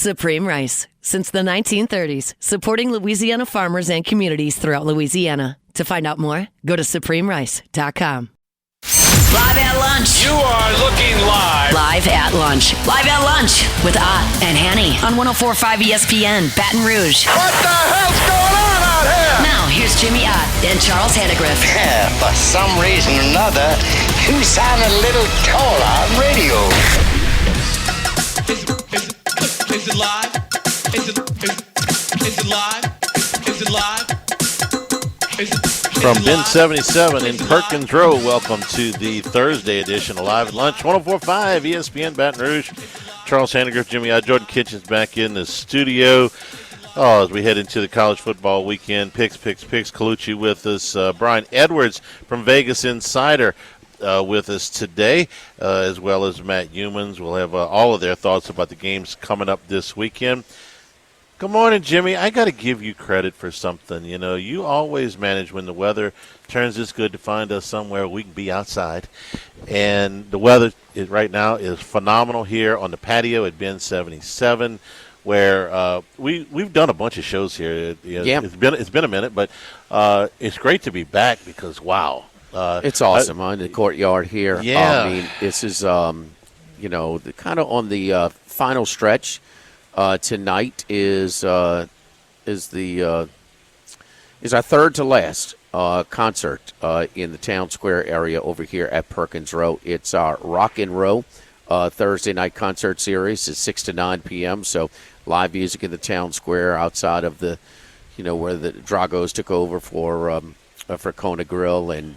Supreme Rice. Since the 1930s, supporting Louisiana farmers and communities throughout Louisiana. To find out more, go to supremerice.com. Live at lunch. You are looking live. Live at lunch. Live at lunch with Ott and Hanny on 104.5 ESPN, Baton Rouge. What the hell's going on out here? Now, here's Jimmy Ott and Charles Hannegriff. Yeah, for some reason or another, you sound a little taller on radio. Is it live? Is it live? Is it live? From Bin 77 in Perkins Row, welcome to the Thursday edition of Live at Lunch, 104.5 ESPN Baton Rouge. Charles Hannegriff, Jimmy I, Jordan Kitchens back in the studio. Oh, as we head into the college football weekend, picks. Colucci with us. Brian Edwards from Vegas Insider with us today, as well as Matt Humans. We'll have all of their thoughts about the games coming up this weekend. Good morning, Jimmy. I got to give you credit for something. You know, you always manage when the weather turns this good to find us somewhere we can be outside. And the weather right now is phenomenal here on the patio at Bin 77, where we've done a bunch of shows here. Yeah. It's been a minute, but it's great to be back because, wow. It's awesome in the courtyard here. Yeah. I mean, this is, kind of on the final stretch. Tonight is our third to last concert in the town square area over here at Perkins Row. It's our Rock and Roll Thursday night concert series. It's 6 to 9 p.m. So live music in the town square outside of the, where the Dragos took over for Kona Grill and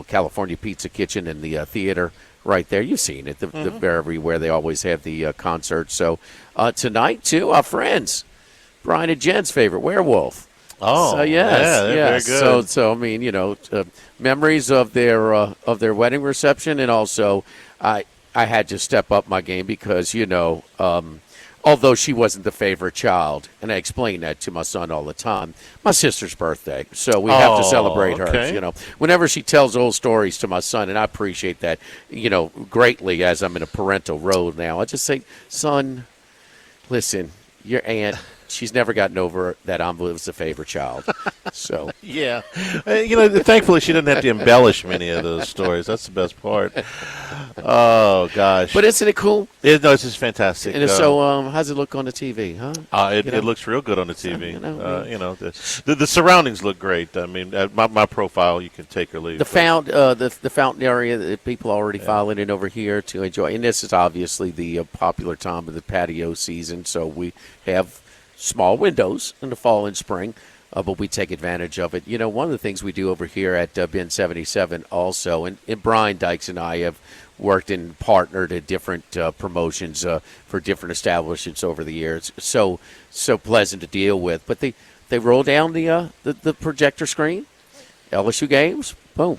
California Pizza Kitchen and the theater. Right there, you've seen it. The everywhere they always have the concerts. So tonight too, our friends, Brian and Jen's favorite Werewolf. Oh, so, yes. Very good. So I mean, memories of their wedding reception, and also I had to step up my game because although she wasn't the favorite child, and I explain that to my son all the time, my sister's birthday. So we have to celebrate her. Whenever she tells old stories to my son, and I appreciate that, greatly as I'm in a parental role now. I just say, son, listen, your aunt, she's never gotten over that I was the favorite child. So yeah, thankfully she didn't have to embellish many of those stories. That's the best part. Oh gosh! But isn't it cool? It's just fantastic. And so, how's it look on the TV? Huh? It looks real good on the TV. The surroundings look great. I mean, my profile you can take or leave. The fountain area that people already filing in over here to enjoy, and this is obviously the popular time of the patio season. So we have small windows in the fall and spring, but we take advantage of it. One of the things we do over here at Bin 77 also, and Brian Dykes and I have worked and partnered at different promotions for different establishments over the years. So pleasant to deal with. But they roll down the projector screen, LSU games, boom.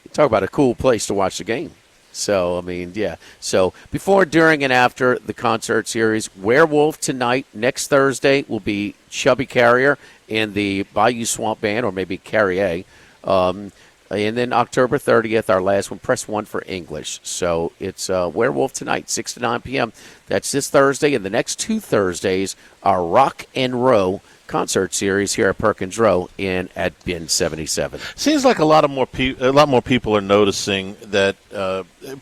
You talk about a cool place to watch the game. So, I mean, yeah. So, before, during, and after the concert series, Werewolf tonight. Next Thursday will be Chubby Carrier and the Bayou Swamp Band, or maybe Carrier. And then October 30th, our last one, Press 1 for English. So, it's Werewolf tonight, 6 to 9 p.m. That's this Thursday. And the next 2 Thursdays are Rock and Roll concert series here at Perkins Row at Bin 77. Seems like a lot more people are noticing that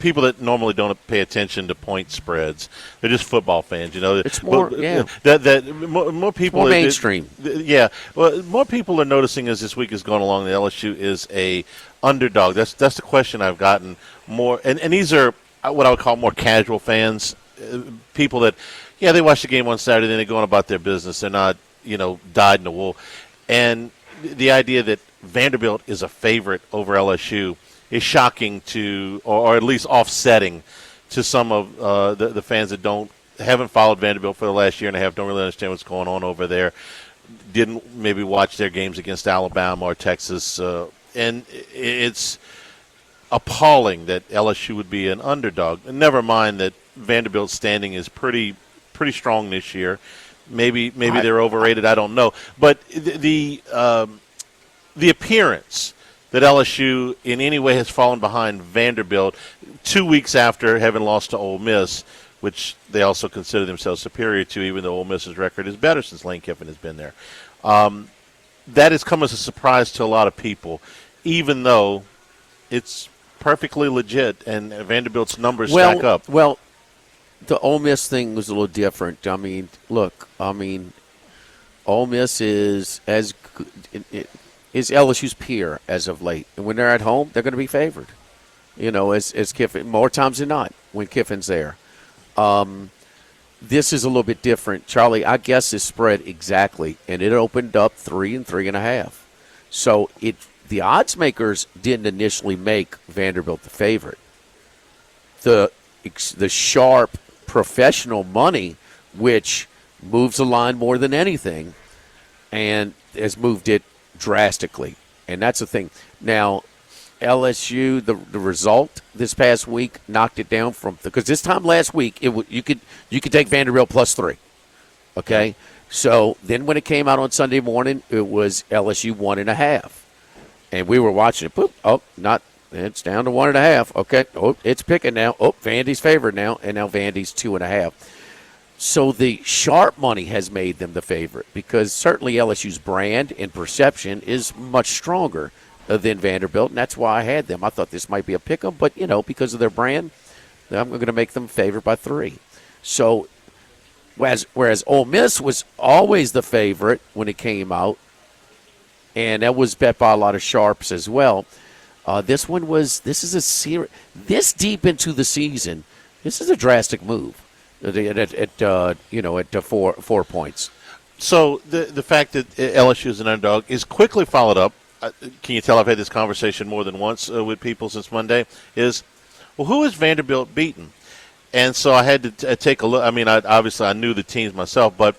people that normally don't pay attention to point spreads, they're just football fans. It's more more people more mainstream. Well, more people are noticing as this week is going along that LSU is a underdog. That's the question I've gotten more, and these are what I would call more casual fans, people that they watch the game on Saturday, then they go on about their business. They're not dyed in the wool. And the idea that Vanderbilt is a favorite over LSU is shocking to, or at least offsetting to some of the fans that haven't followed Vanderbilt for the last year and a half, don't really understand what's going on over there, didn't maybe watch their games against Alabama or Texas. And it's appalling that LSU would be an underdog. And never mind that Vanderbilt's standing is pretty strong this year. Maybe they're overrated. I don't know. But the appearance that LSU in any way has fallen behind Vanderbilt 2 weeks after having lost to Ole Miss which they also consider themselves superior to, even though Ole Miss's record is better since Lane Kiffin has been there. That has come as a surprise to a lot of people, even though it's perfectly legit and Vanderbilt's numbers stack up. Well, the Ole Miss thing was a little different. I mean, look, Ole Miss is LSU's peer as of late, and when they're at home, they're going to be favored. As Kiffin, more times than not when Kiffin's there. This is a little bit different, Charlie. I guess this spread exactly, and it opened up 3 and 3.5. So the odds makers didn't initially make Vanderbilt the favorite. The sharp professional money, which moves the line more than anything, and has moved it drastically. And that's the thing. Now, LSU, the result this past week knocked it down because this time last week you could take Vanderbilt +3. Okay, so then when it came out on Sunday morning, it was LSU 1.5, and we were watching it. Boop, it's down to 1.5. Okay, it's picking now. Vandy's favored now, and now Vandy's 2.5. So the sharp money has made them the favorite because certainly LSU's brand and perception is much stronger than Vanderbilt, and that's why I had them. I thought this might be a pick 'em, but, because of their brand, I'm going to make them favored by 3. So whereas Ole Miss was always the favorite when it came out, and that was bet by a lot of sharps as well, this is a series. This deep into the season, this is a drastic move at 4 points. So the fact that LSU is an underdog is quickly followed up. Can you tell I've had this conversation more than once with people since Monday, is, well, who has Vanderbilt beaten? And so I had to take a look. I mean, I knew the teams myself, but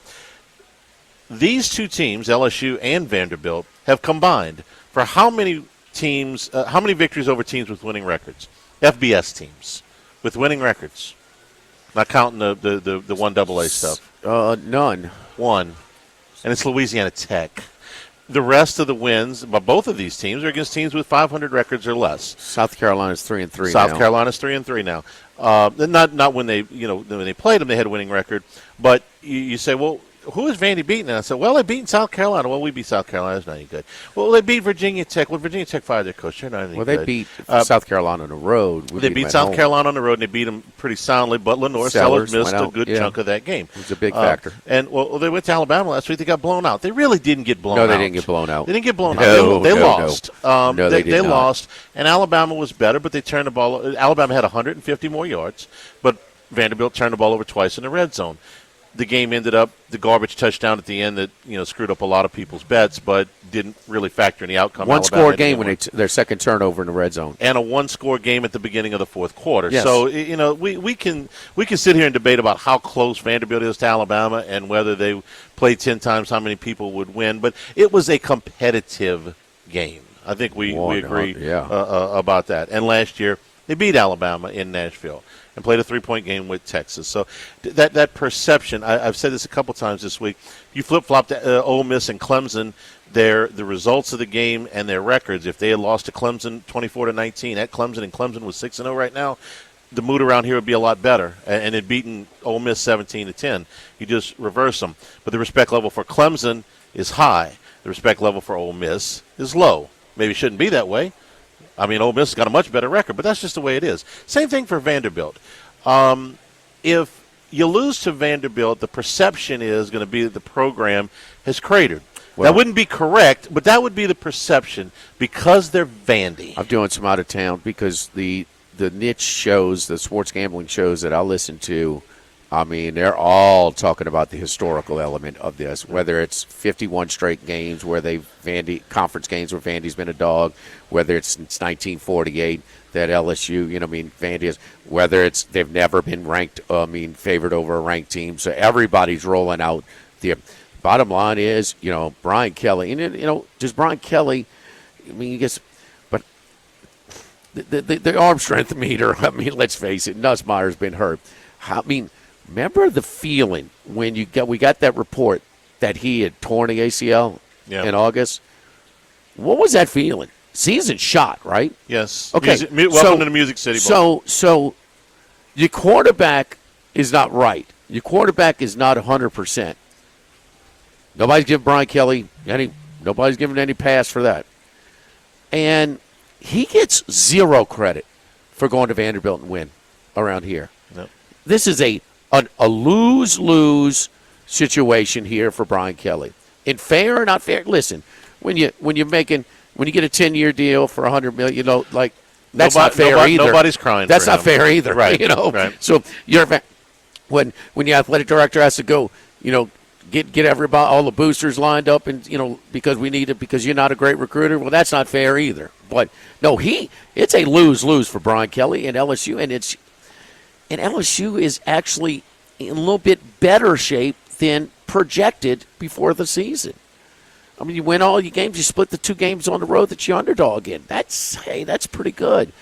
these two teams, LSU and Vanderbilt, have combined for how many teams, how many victories over teams with winning records? FBS teams with winning records. Not counting the 1AA stuff. None. One. And it's Louisiana Tech. The rest of the wins by both of these teams are against teams with 500 records or less. South Carolina's 3-3. South Carolina's 3-3 now. Not when they when they played them, they had a winning record. But you say, well, who has Vandy beaten? And I said, well, they beat South Carolina. Well, we beat South Carolina. That's not any good. Well, they beat Virginia Tech. Well, Virginia Tech fired their coach. They're not any good. Well, they beat South Carolina on the road. They beat South Carolina on the road, and they beat them pretty soundly. But Lenore Sellers missed a good chunk of that game. It was a big factor. And, well, they went to Alabama last week. They got blown out. They really didn't get blown out. No, they didn't get blown out. They didn't get blown out. They lost. No, they did They not. lost, and Alabama was better, but they turned the ball. Alabama had 150 more yards, but Vanderbilt turned the ball over twice in the red zone. The game ended up the garbage touchdown at the end that screwed up a lot of people's bets, but didn't really factor in the outcome. One-score game when their second turnover in the red zone, and a one-score game at the beginning of the fourth quarter. Yes. So we can sit here and debate about how close Vanderbilt is to Alabama and whether they played 10 times how many people would win, but it was a competitive game. I think we agree about that. And last year they beat Alabama in Nashville and played a 3-point game with Texas. So that perception, I've said this a couple times this week, you flip-flopped Ole Miss and Clemson, the results of the game and their records. If they had lost to Clemson 24-19 at Clemson, and Clemson was 6-0 right now, the mood around here would be a lot better. And had beaten Ole Miss 17-10. You just reverse them. But the respect level for Clemson is high. The respect level for Ole Miss is low. Maybe it shouldn't be that way. I mean, Ole Miss has got a much better record, but that's just the way it is. Same thing for Vanderbilt. If you lose to Vanderbilt, the perception is going to be that the program has cratered. Well, that wouldn't be correct, but that would be the perception because they're Vandy. I'm doing some out of town because the niche shows, the sports gambling shows that I listen to, I mean, they're all talking about the historical element of this, whether it's 51 straight games where conference games where Vandy's been a dog, whether it's since 1948 that LSU, Vandy is, whether it's they've never been ranked, favored over a ranked team. So everybody's rolling out. The bottom line is, Brian Kelly, and just Brian Kelly, but the arm strength meter, let's face it, Nussmeier's been hurt. Remember the feeling when we got that report that he had torn the ACL in August? What was that feeling? Season shot, right? Yes. Okay. Welcome to the Music City Bowl. So your quarterback is not right. Your quarterback is not 100%. Nobody's giving Brian Kelly nobody's giving any pass for that. And he gets zero credit for going to Vanderbilt and win around here. Yep. This is a lose-lose situation here for Brian Kelly. And fair or not fair, listen, when you get a 10-year deal for $100 million, that's not fair either. Nobody's crying. That's for not him. fair either, right? Right. So when the athletic director has to go, get everybody, all the boosters lined up, and because you're not a great recruiter. Well, that's not fair either. But no, it's a lose-lose for Brian Kelly and LSU, and LSU is actually in a little bit better shape than projected before the season. I mean, you win all your games, you split the 2 games on the road that you're underdog in. That's pretty good.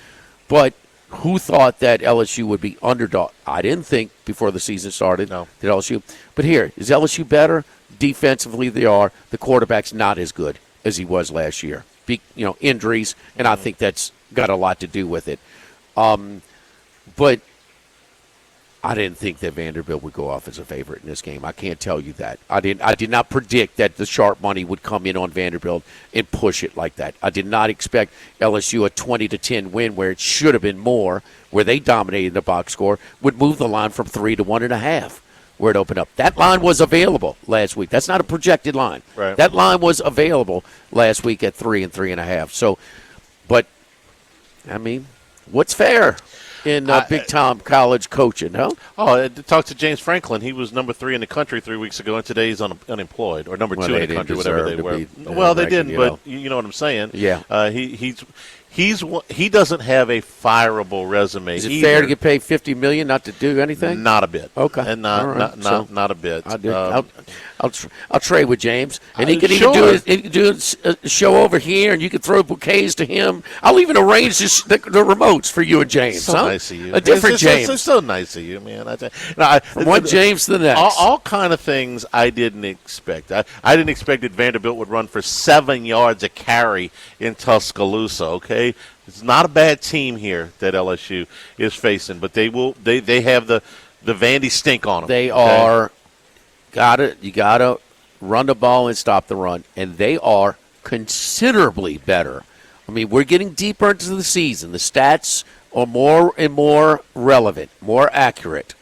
But who thought that LSU would be underdog? I didn't think before the season started that LSU. But here, is LSU better? Defensively, they are. The quarterback's not as good as he was last year. Injuries, and I think that's got a lot to do with it. But I didn't think that Vanderbilt would go off as a favorite in this game. I can't tell you that. I did not predict that the sharp money would come in on Vanderbilt and push it like that. I did not expect LSU a 20-10 win where it should have been more, where they dominated the box score, would move the line from 3 to 1.5 where it opened up. That line was available last week. That's not a projected line. Right. That line was available last week at 3 and 3.5. So, but I mean, what's fair in big-time college coaching, huh? Oh, talk to James Franklin. He was number 3 in the country 3 weeks ago, and today he's unemployed, or number 2 in the country, whatever they were. Well, they didn't, but you know what I'm saying. Yeah. He doesn't have a fireable resume. Is it fair to get paid $50 million not to do anything? Not a bit. Okay. And not a bit. I'll trade with James, and he can even do a show over here, and you can throw bouquets to him. I'll even arrange the remotes for you and James. So nice of you. A different James. It's so nice of you, man. From one James to the next. All kind of things I didn't expect. I didn't expect that Vanderbilt would run for 7 yards a carry in Tuscaloosa. Okay. It's not a bad team here that LSU is facing, but they have the Vandy stink on them. They are you gotta run the ball and stop the run, and they are considerably better. I mean, we're getting deeper into the season. The stats are more and more relevant, more accurate.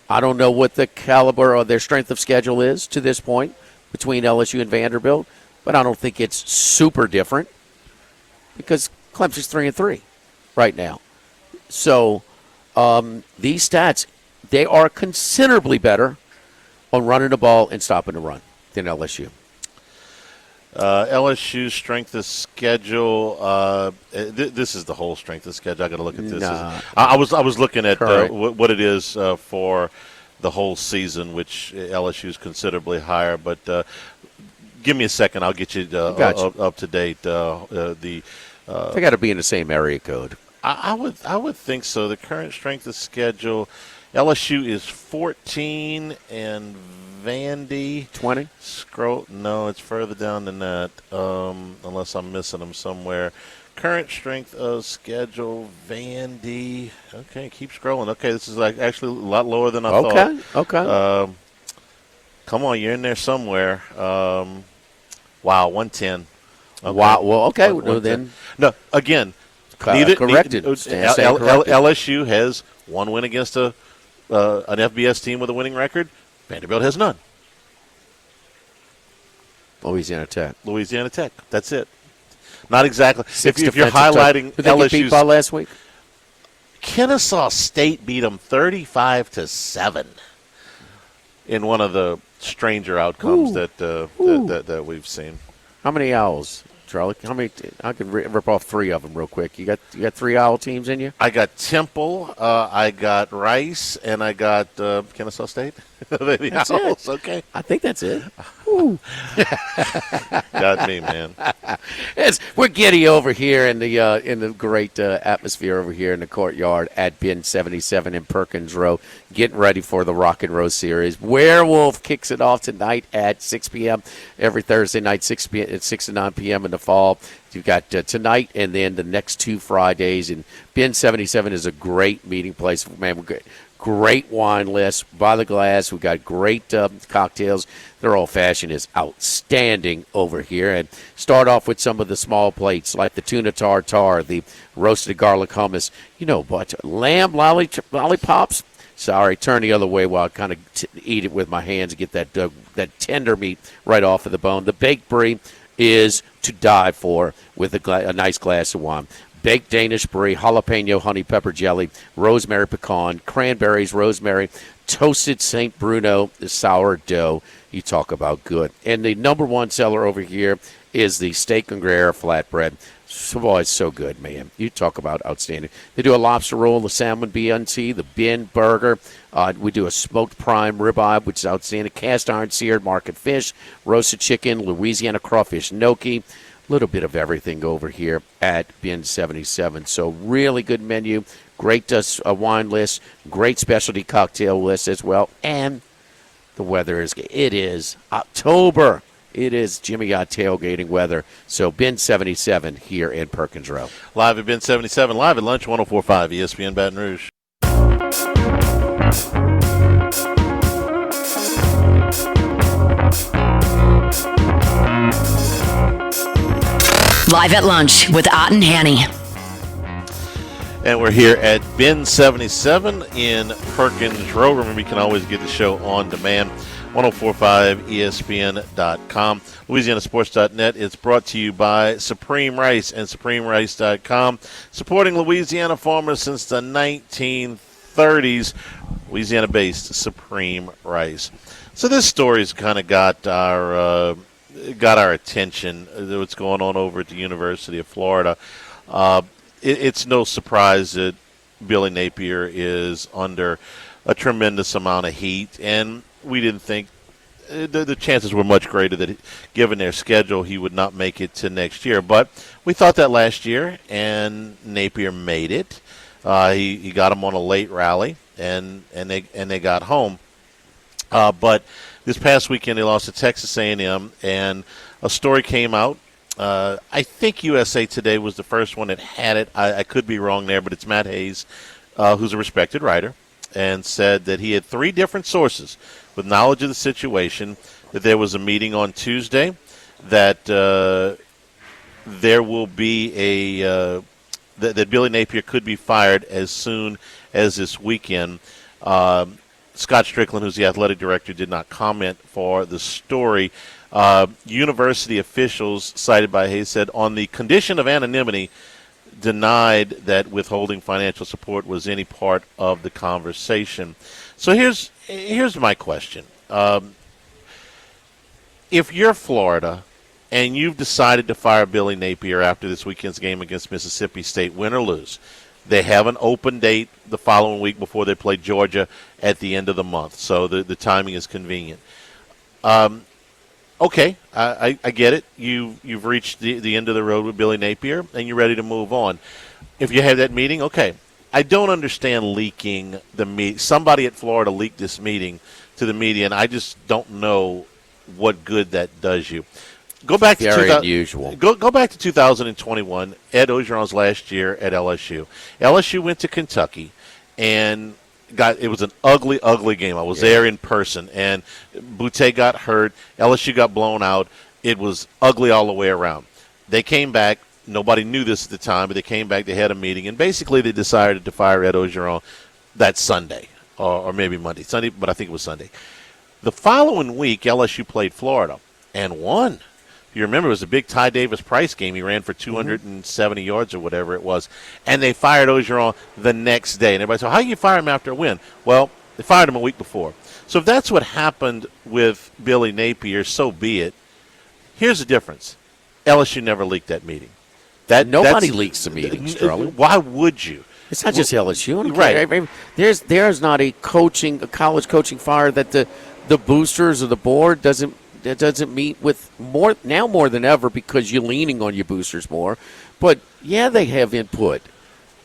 I don't know what the caliber or their strength of schedule is to this point between LSU and Vanderbilt, but I don't think it's super different because Clemson's 3-3 right now. So these stats, they are considerably better on running the ball and stopping the run than LSU. LSU's strength of schedule. This is the whole strength of schedule. I got to look at this. I was looking at what it is for the whole season, which LSU is considerably higher. But give me a second. I'll get you up to date. They got to be in the same area code. I would think so. The current strength of schedule, LSU is 14 and Vandy 20. No, it's further down than that. Unless I'm missing them somewhere. Current strength of schedule, Vandy. Okay, keep scrolling. Okay, this is actually a lot lower than I thought. Okay. Come on, you're in there somewhere. Wow, 110. Okay. Wow. Well, okay. Well, then. No, again. Corrected. LSU has one win against an FBS team with a winning record. Vanderbilt has none. Louisiana Tech. That's it. Not exactly. If you're highlighting LSU's beat by last week, Kennesaw State beat them 35-7 in one of the stranger outcomes that we've seen. How many Owls, Charlie? How many? I could rip off 3 of them real quick. You got 3 Owl teams in you? I got Temple, I got Rice, and I got Kennesaw State. That's Owls. it. Okay. I think that's it. Got me, man. We're giddy over here in the great atmosphere over here in the courtyard at Bin 77 in Perkins Row, getting ready for the Rock and Roll Series. Werewolf kicks it off tonight at 6 p.m. every Thursday night, 6 to 9 p.m. in the fall. You've got tonight and then the next 2 Fridays. And Bin 77 is a great meeting place. Man, great wine list by the glass. We got great cocktails. Their old-fashioned is outstanding over here. And start off with some of the small plates like the tuna tartare, the roasted garlic hummus. You know, but lamb lollipops. Sorry, turn the other way while I kind of eat it with my hands and get that tender meat right off of the bone. The baked brie is to die for with a nice glass of wine. Baked Danish brie, jalapeno honey pepper jelly, rosemary pecan, cranberries, rosemary, toasted St. Bruno sourdough. You talk about good. And the number one seller over here is the steak and gruyere flatbread. Boy, it's so good, man. You talk about outstanding. They do a lobster roll, the salmon BNT, the bin burger. We do a smoked prime ribeye, which is outstanding. Cast iron seared market fish, roasted chicken, Louisiana crawfish gnocchi. A little bit of everything over here at Bin 77. So really good menu, great wine list, great specialty cocktail list as well. And the weather is October. It is Jimmy Yacht tailgating weather. So Bin 77 here in Perkins Row. Live at Bin 77, live at Lunch 104.5 ESPN Baton Rouge. Live at Lunch with Ott and Hanny. And we're here at Bin 77 in Perkins Row. Remember, you can always get the show on demand. 1045ESPN.com. LouisianaSports.net. It's brought to you by Supreme Rice and SupremeRice.com. Supporting Louisiana farmers since the 1930s. Louisiana-based Supreme Rice. So this story's kind of got our attention. What's going on over at the University of Florida. It's no surprise that Billy Napier is under a tremendous amount of heat, and we didn't think the chances were much greater that, given their schedule, he would not make it to next year. But we thought that last year, and Napier made it. He got him on a late rally, and they got home. But this past weekend, they lost to Texas A&M, and a story came out. I think USA Today was the first one that had it. I could be wrong there, but it's Matt Hayes, who's a respected writer, and said that he had three different sources with knowledge of the situation, that there was a meeting on Tuesday, that there will be that Billy Napier could be fired as soon as this weekend. Scott Strickland, who's the athletic director, did not comment for the story. University officials cited by Hayes said, on the condition of anonymity, denied that withholding financial support was any part of the conversation. So here's my question. If you're Florida and you've decided to fire Billy Napier after this weekend's game against Mississippi State, win or lose, they have an open date the following week before they play Georgia at the end of the month, so the timing is convenient. Okay, I get it. You've reached the end of the road with Billy Napier, and you're ready to move on. If you have that meeting, okay. I don't understand leaking the meeting. Somebody at Florida leaked this meeting to the media, and I just don't know what good that does you. Go back to very unusual. Go back to 2021, Ed Ogeron's last year at LSU. LSU went to Kentucky, and it was an ugly, ugly game. I was there in person, and Boutte got hurt. LSU got blown out. It was ugly all the way around. They came back. Nobody knew this at the time, but they came back. They had a meeting, and basically they decided to fire Ed Ogeron that Sunday, or maybe Monday. Sunday, but I think it was Sunday. The following week, LSU played Florida and won. If you remember, it was a big Ty Davis-Price game. He ran for 270 yards or whatever it was, and they fired Ogeron the next day. And everybody said, how do you fire him after a win? Well, they fired him a week before. So if that's what happened with Billy Napier, so be it. Here's the difference. LSU never leaked that meeting. Nobody leaks the meetings, Charlie. Why would you? It's not just LSU. Right. I mean, there's not a college coaching fire that the boosters or the board doesn't meet with more than ever, because you're leaning on your boosters more. But, yeah, they have input.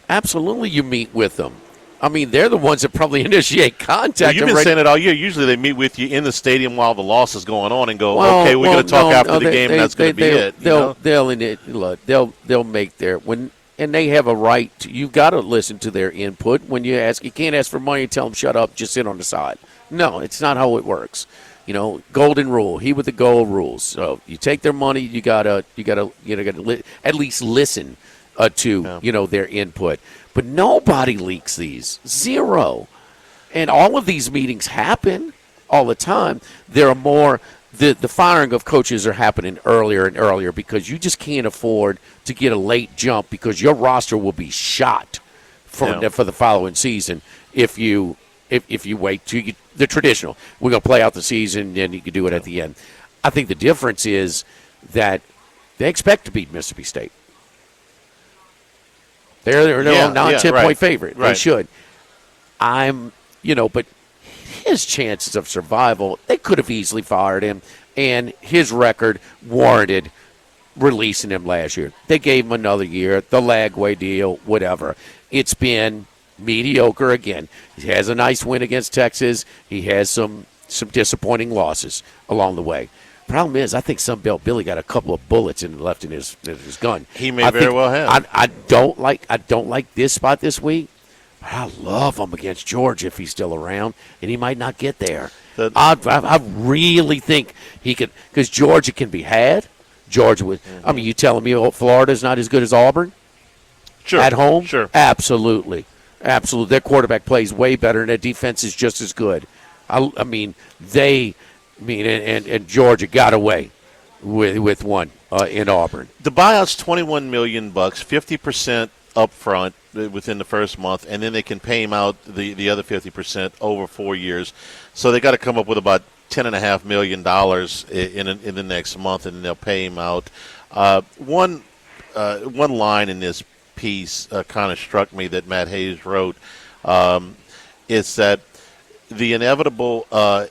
Absolutely you meet with them. I mean, they're the ones that probably initiate contact. Well, you've been saying it all year. Usually they meet with you in the stadium while the loss is going on and go, okay, we're going to talk after the game, and that's going to be it. They'll make their and they have a right. You've got to listen to their input when you ask. You can't ask for money and tell them shut up, just sit on the side. No, it's not how it works. Golden rule. He with the gold rules. So you take their money. You gotta at least listen to their input. But nobody leaks these. Zero. And all of these meetings happen all the time. There are more. The firing of coaches are happening earlier and earlier because you just can't afford to get a late jump because your roster will be shot for the following season if you wait to the traditional. We're going to play out the season and you can do it at the end. I think the difference is that they expect to beat Mississippi State. They're a 9-10-point favorite. Right. They should. But his chances of survival, they could have easily fired him, and his record warranted releasing him last year. They gave him another year, the Lagway deal, whatever. It's been mediocre again. He has a nice win against Texas. He has some disappointing losses along the way. Problem is, I think Sunbelt Billy got a couple of bullets left in his gun. He may very well have. I don't like this spot this week. I love him against Georgia if he's still around, and he might not get there. I really think he could, because Georgia can be had. Georgia would. I mean, you telling me Florida's not as good as Auburn? Sure. At home? Sure. Absolutely. Their quarterback plays way better, and their defense is just as good. And Georgia got away with one in Auburn. The buyout's $21 million, 50% up front within the first month, and then they can pay him out the other 50% over 4 years. So they got to come up with about $10.5 million in the next month, and they'll pay him out. One line in this piece kind of struck me that Matt Hayes wrote. Is that the inevitable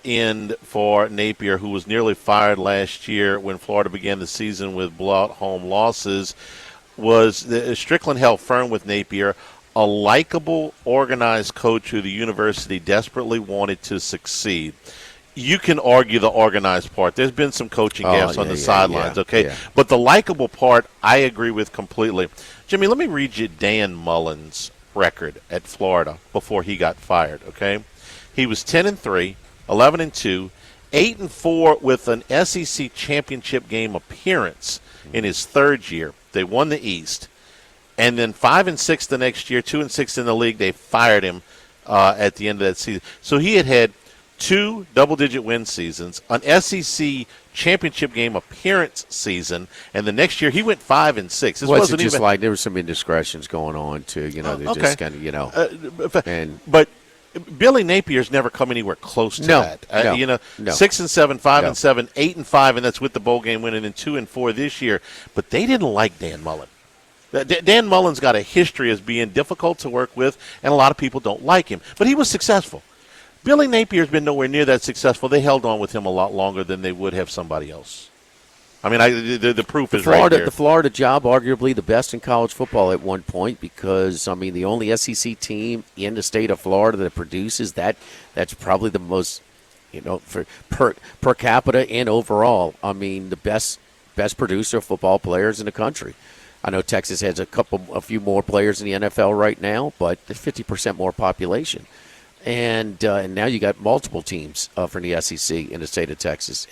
end for Napier, who was nearly fired last year when Florida began the season with blowout home losses, was Strickland held firm with Napier, a likable, organized coach who the university desperately wanted to succeed. You can argue the organized part. There's been some coaching gaffes on the sidelines, okay? Yeah. But the likable part, I agree with completely. Jimmy, let me read you Dan Mullen's record at Florida before he got fired, okay? He was 10-3, 11-2, 8-4 with an SEC championship game appearance in his third year. They won the East. And then 5-6 the next year, 2-6 in the league. They fired him at the end of that season. So he had 2 double-digit win seasons, an SEC championship game appearance season, and the next year he went 5-6. This wasn't just even like there were some indiscretions going on too. Just kind of but Billy Napier's never come anywhere close to that. 6-7, 5-7, 8-5, and that's with the bowl game win, and then 2-4 this year. But they didn't like Dan Mullen. Dan Mullen's got a history as being difficult to work with, and a lot of people don't like him. But he was successful. Billy Napier's been nowhere near that successful. They held on with him a lot longer than they would have somebody else. I mean, the proof is right here. The Florida job, arguably the best in college football at one point, because, the only SEC team in the state of Florida that produces that's probably the most, for per capita and overall. The best producer of football players in the country. I know Texas has a few more players in the NFL right now, but 50% more population. And now you got multiple teams from the SEC in the state of Texas.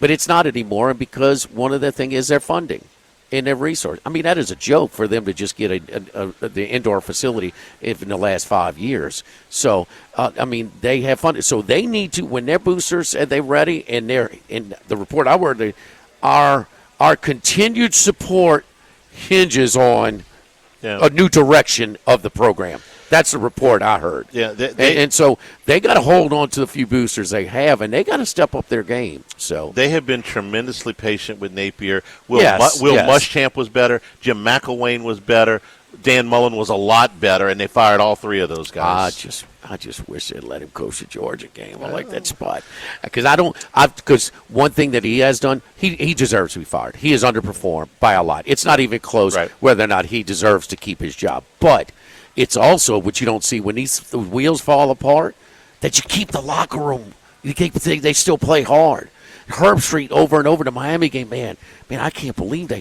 But it's not anymore, and because one of the things is their funding and their resource. That is a joke for them to just get the indoor facility in the last 5 years. So, they have funded. So they need to, when their boosters are they ready, and they're in the report I read, our continued support hinges on a new direction of the program. That's the report I heard. Yeah, and so they got to hold on to the few boosters they have, and they got to step up their game. So they have been tremendously patient with Napier. Will Muschamp was better. Jim McElwain was better. Dan Mullen was a lot better, and they fired all 3 of those guys. I just wish they'd let him coach the Georgia game. I like that spot because one thing that he has done, he deserves to be fired. He has underperformed by a lot. It's not even close whether or not he deserves to keep his job, but it's also what you don't see when the wheels fall apart, that you keep the locker room. They still play hard. Herb Street over and over the Miami game, man, I can't believe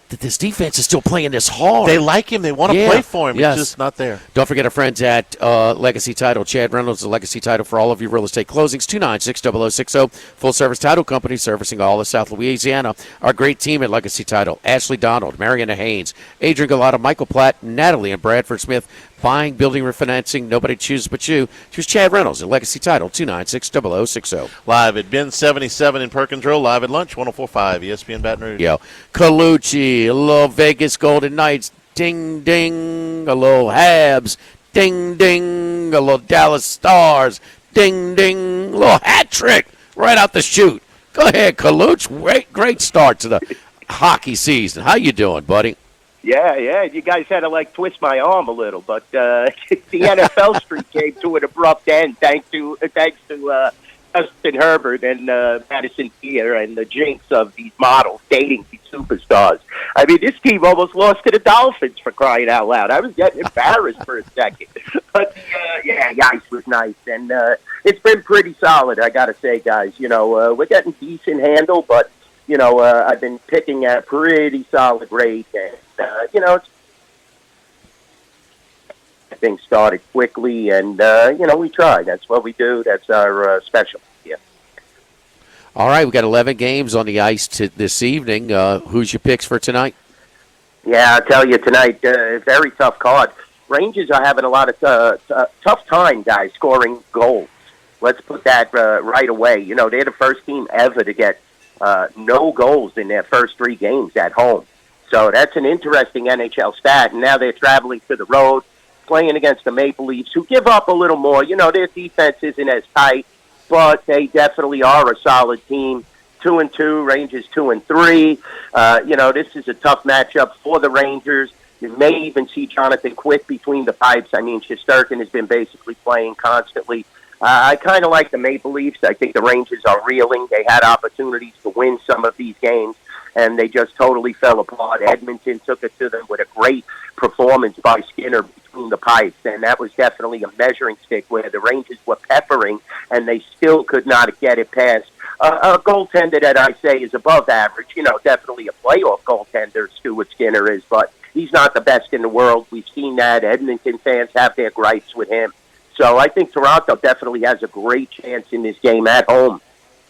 that this defense is still playing this hard. They like him. They want to play for him. Yes. It's just not there. Don't forget our friends at Legacy Title. Chad Reynolds, the Legacy Title for all of your real estate closings. 296-0060. Full-service title company servicing all of South Louisiana. Our great team at Legacy Title. Ashley Donald, Mariana Haynes, Adrian Galata, Michael Platt, Natalie, and Bradford Smith. Buying, building, refinancing. Nobody chooses but you. Choose Chad Reynolds at Legacy Title. 296-0060. Live at Ben 77 in Perkins Row. Live at lunch. 104.5 ESPN Baton Rouge. Yo, Colucci, a little Vegas Golden Knights, ding, ding, a little Habs, ding, ding, a little Dallas Stars, ding, ding, a little hat trick right out the chute. Go ahead, Colucci. Great start to the hockey season. How you doing, buddy? Yeah. You guys had to, twist my arm a little, but the NFL streak came to an abrupt end thanks to Justin Herbert and Madison Beer and the jinx of these models dating these superstars. I mean, this team almost lost to the Dolphins, for crying out loud. I was getting embarrassed for a second. But, the ice was nice, and it's been pretty solid, I got to say, guys. We're getting decent handle, but, I've been picking at a pretty solid rate, and, things started quickly, and, we try. That's what we do. That's our specialty. Yeah. All right, we got 11 games on the ice this evening. Who's your picks for tonight? Yeah, I'll tell you tonight, very tough card. Rangers are having a lot of tough time, guys, scoring goals. Let's put that right away. They're the first team ever to get no goals in their first 3 games at home. So that's an interesting NHL stat, and now they're traveling to the road, playing against the Maple Leafs, who give up a little more. Their defense isn't as tight, but they definitely are a solid team. 2-2, Rangers 2-3. This is a tough matchup for the Rangers. You may even see Jonathan Quick between the pipes. I mean, Shesterkin has been basically playing constantly. I kind of like the Maple Leafs. I think the Rangers are reeling. They had opportunities to win some of these games, and they just totally fell apart. Edmonton took it to them with a great performance by Skinner between the pipes, and that was definitely a measuring stick where the Rangers were peppering, and they still could not get it past a goaltender that I say is above average. Definitely a playoff goaltender, Stuart Skinner is, but he's not the best in the world. We've seen that. Edmonton fans have their gripes with him. So I think Toronto definitely has a great chance in this game at home.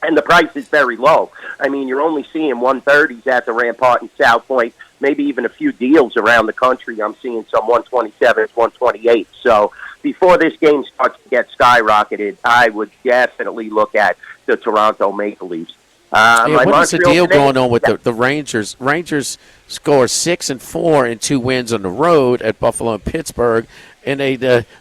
And the price is very low. I mean, you're only seeing 130s at the Rampart and South Point, maybe even a few deals around the country. I'm seeing some 127s, 128. So before this game starts to get skyrocketed, I would definitely look at the Toronto Maple Leafs. What is the deal going on with the Rangers? Rangers score 6-4 in 2 wins on the road at Buffalo and Pittsburgh, and they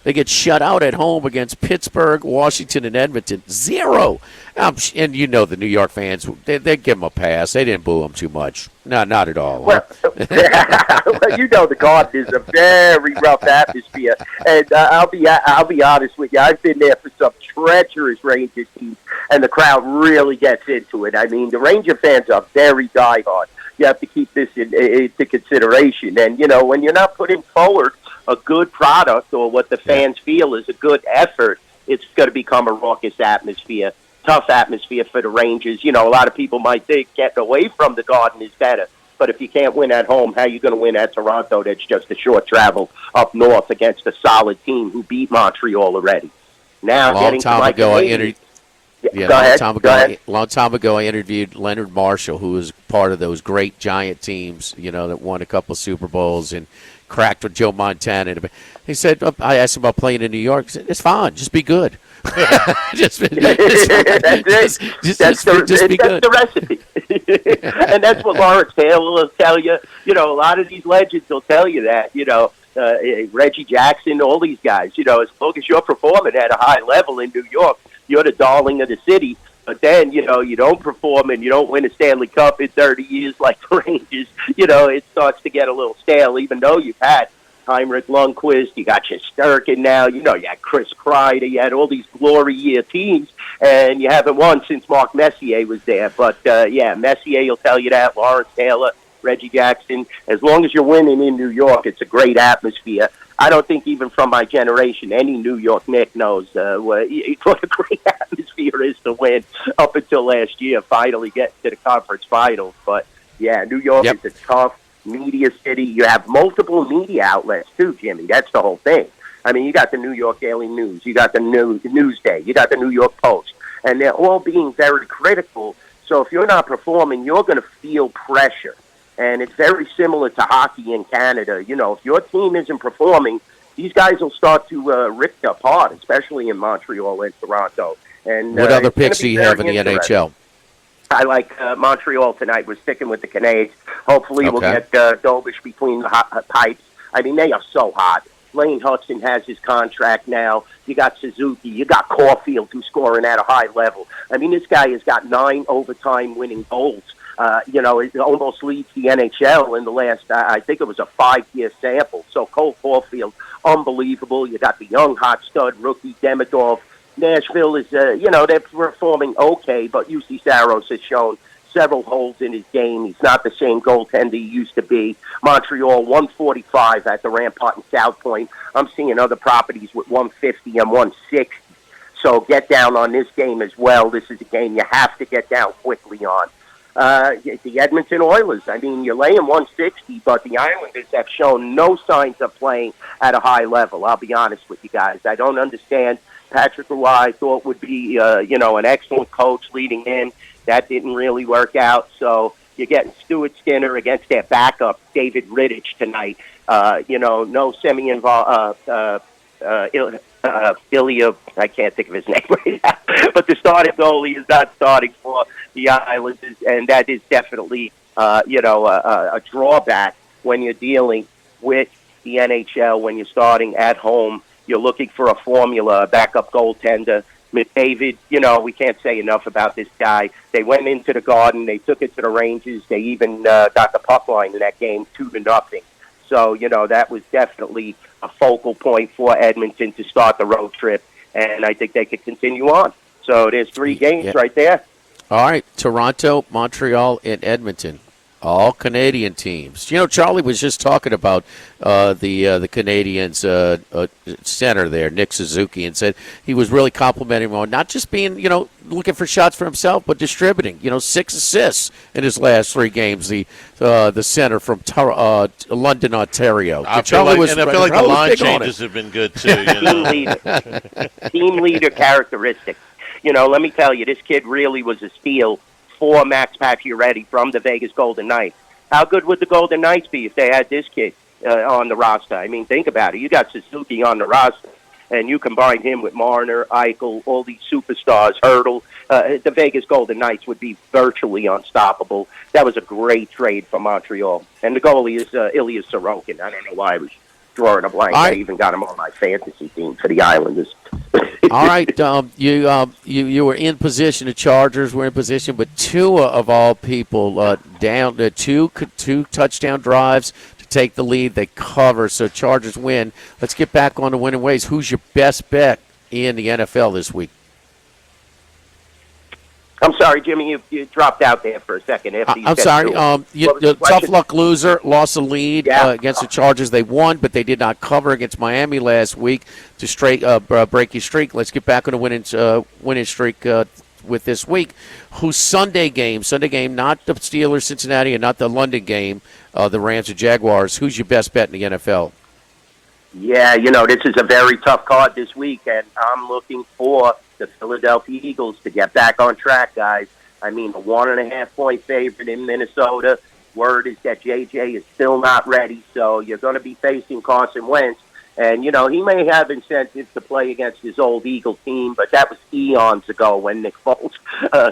get shut out at home against Pittsburgh, Washington, and Edmonton. 0. And the New York fans, they give them a pass. They didn't boo them too much. No, not at all. Well, the Garden is a very rough atmosphere, and I'll be honest with you. I've been there for some treacherous Rangers teams, and the crowd really gets into it. I mean, the Ranger fans are very diehard. You have to keep this into consideration, and when you're not putting forward a good product or what the fans feel is a good effort, it's going to become a raucous atmosphere. Tough atmosphere for the Rangers. A lot of people might think getting away from the Garden is better. But if you can't win at home, how are you going to win at Toronto? That's just a short travel up north against a solid team who beat Montreal already. Now, long time ago, I interviewed Leonard Marshall, who was part of those great Giant teams, that won a couple of Super Bowls and cracked with Joe Montana. He said, I asked him about playing in New York. He said, it's fine. Just be good. Just be good. That's the recipe. And that's what Lawrence Taylor will tell you. A lot of these legends will tell you that, Reggie Jackson, all these guys, as long as you're performing at a high level in New York, you're the darling of the city. But then, you don't perform and you don't win a Stanley Cup in 30 years like the Rangers, it starts to get a little stale, even though you've had Heinrich Lundqvist, you got Shesterkin now, you had Chris Kreider, you had all these glory year teams, and you haven't won since Mark Messier was there. But, Messier will tell you that, Lawrence Taylor, Reggie Jackson. As long as you're winning in New York, it's a great atmosphere. I don't think even from my generation, any New York Knick knows what a great atmosphere is to win up until last year, finally getting to the conference finals. But, New York is a media city. You have multiple media outlets too, Jimmy. That's the whole thing. I mean, you got the New York Daily News, you got the Newsday, you got the New York Post, and they're all being very critical. So if you're not performing, you're going to feel pressure. And it's very similar to hockey in Canada. You know, if your team isn't performing, these guys will start to rip you apart, especially in Montreal and Toronto. And what other picks do you have in the NHL? I like Montreal tonight. We're sticking with the Canadiens. Hopefully we'll get Dobish between the pipes. I mean, they are so hot. Lane Hudson has his contract now. You got Suzuki. You got Caulfield, who's scoring at a high level. I mean, this guy has got 9 overtime winning goals. You know, it almost leads the NHL in the last, I think it was a 5-year sample. So Cole Caulfield, unbelievable. You got the young hot stud rookie Demidov. Nashville is, you know, they're performing okay, but UC Saros has shown several holes in his game. He's not the same goaltender he used to be. Montreal, 145 at the Rampart and South Point. I'm seeing other properties with 150 and 160. So get down on this game as well. This is a game you have to get down quickly on. The Edmonton Oilers, I mean, you're laying 160, but the Islanders have shown no signs of playing at a high level. I'll be honest with you guys. I don't understand. Patrick Roy, I thought would be, you know, an excellent coach leading in. That didn't really work out. So you're getting Stuart Skinner against their backup, David Rittich, tonight. You know, no semi-involved, Ilya, I can't think of his name right now, but the starting goalie is not starting for the Islanders, and that is definitely, you know, a drawback when you're dealing with the NHL, when you're starting at home. You're looking for a formula, a backup goaltender. McDavid, you know, we can't say enough about this guy. They went into the Garden. They took it to the Rangers. They even got the puck line in that game 2-0. So, you know, that was definitely a focal point for Edmonton to start the road trip, and I think they could continue on. So there's 3 games right there. All right, Toronto, Montreal, and Edmonton. All Canadian teams. You know, Charlie was just talking about the Canadians center there, Nick Suzuki, and said he was really complimenting him on not just being, you know, looking for shots for himself, but distributing. You know, 6 assists in his last 3 games. The center from London, Ontario. I feel like the line changes have been good too. You know? Team leader characteristics. You know, let me tell you, this kid really was a steal for Max Pacioretty from the Vegas Golden Knights. How good would the Golden Knights be if they had this kid on the roster? I mean, think about it. You got Suzuki on the roster, and you combine him with Marner, Eichel, all these superstars, Hurdle. The Vegas Golden Knights would be virtually unstoppable. That was a great trade for Montreal. And the goalie is Ilya Sorokin. I don't know why I was drawing a blank. I even got him on my fantasy team for the Islanders. All right, you were in position. The Chargers were in position, but Tua of all people down to two touchdown drives to take the lead. They cover, so Chargers win. Let's get back on the winning ways. Who's your best bet in the NFL this week? I'm sorry, Jimmy, you dropped out there for a second. I'm sorry. Tough luck loser, lost a lead against the Chargers. They won, but they did not cover against Miami last week to break your streak. Let's get back on a winning streak with this week. Whose Sunday game, not the Steelers, Cincinnati, and not the London game, the Rams or Jaguars. Who's your best bet in the NFL? Yeah, you know, this is a very tough card this week, and I'm looking for the Philadelphia Eagles to get back on track, guys. I mean, a 1.5-point favorite in Minnesota. Word is that JJ is still not ready, so you're going to be facing Carson Wentz. And, you know, he may have incentive to play against his old Eagle team, but that was eons ago when Nick Foles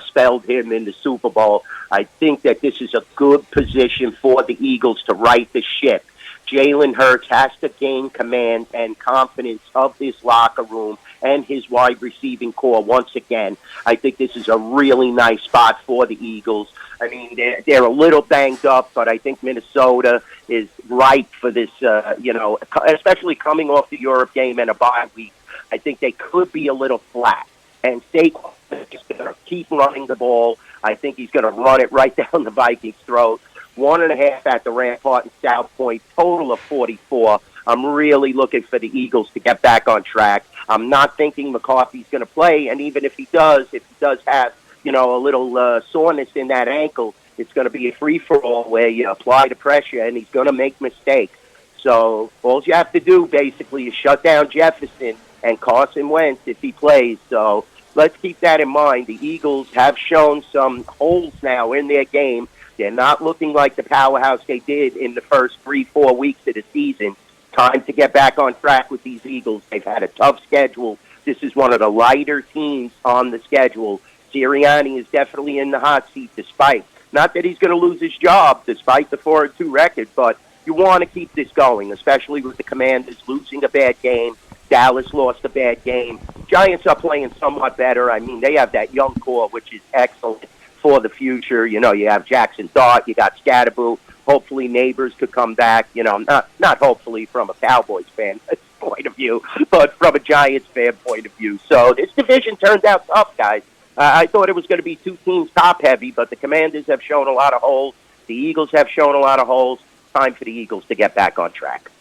spelled him in the Super Bowl. I think that this is a good position for the Eagles to right the ship. Jalen Hurts has to gain command and confidence of this locker room and his wide receiving core once again. I think this is a really nice spot for the Eagles. I mean, they're a little banged up, but I think Minnesota is ripe for this, you know, especially coming off the Europe game and a bye week. I think they could be a little flat. And Saquon is going to keep running the ball. I think he's going to run it right down the Vikings' throat. 1.5 at the Rampart and South Point, total of 44. I'm really looking for the Eagles to get back on track. I'm not thinking McCarthy's going to play, and even if he does have, you know, a little soreness in that ankle, It's going to be a free-for-all where you apply the pressure, and he's going to make mistakes. So all you have to do, basically, is shut down Jefferson and Carson Wentz if he plays. So let's keep that in mind. The Eagles have shown some holes now in their game. They're not looking like the powerhouse they did in the first 3-4 weeks of the season. Time to get back on track with these Eagles. They've had a tough schedule. This is one of the lighter teams on the schedule. Sirianni is definitely in the hot seat despite, not that he's going to lose his job despite the 4-2 record, but you want to keep this going, especially with the Commanders losing a bad game. Dallas lost a bad game. Giants are playing somewhat better. I mean, they have that young core, which is excellent for the future. You know, you have Jackson Dart, you got Scatterboo. Hopefully Neighbors could come back, you know, not hopefully from a Cowboys fan point of view, but from a Giants fan point of view. So this division turned out tough, guys. I thought it was going to be two teams top-heavy, but the Commanders have shown a lot of holes. The Eagles have shown a lot of holes. Time for the Eagles to get back on track.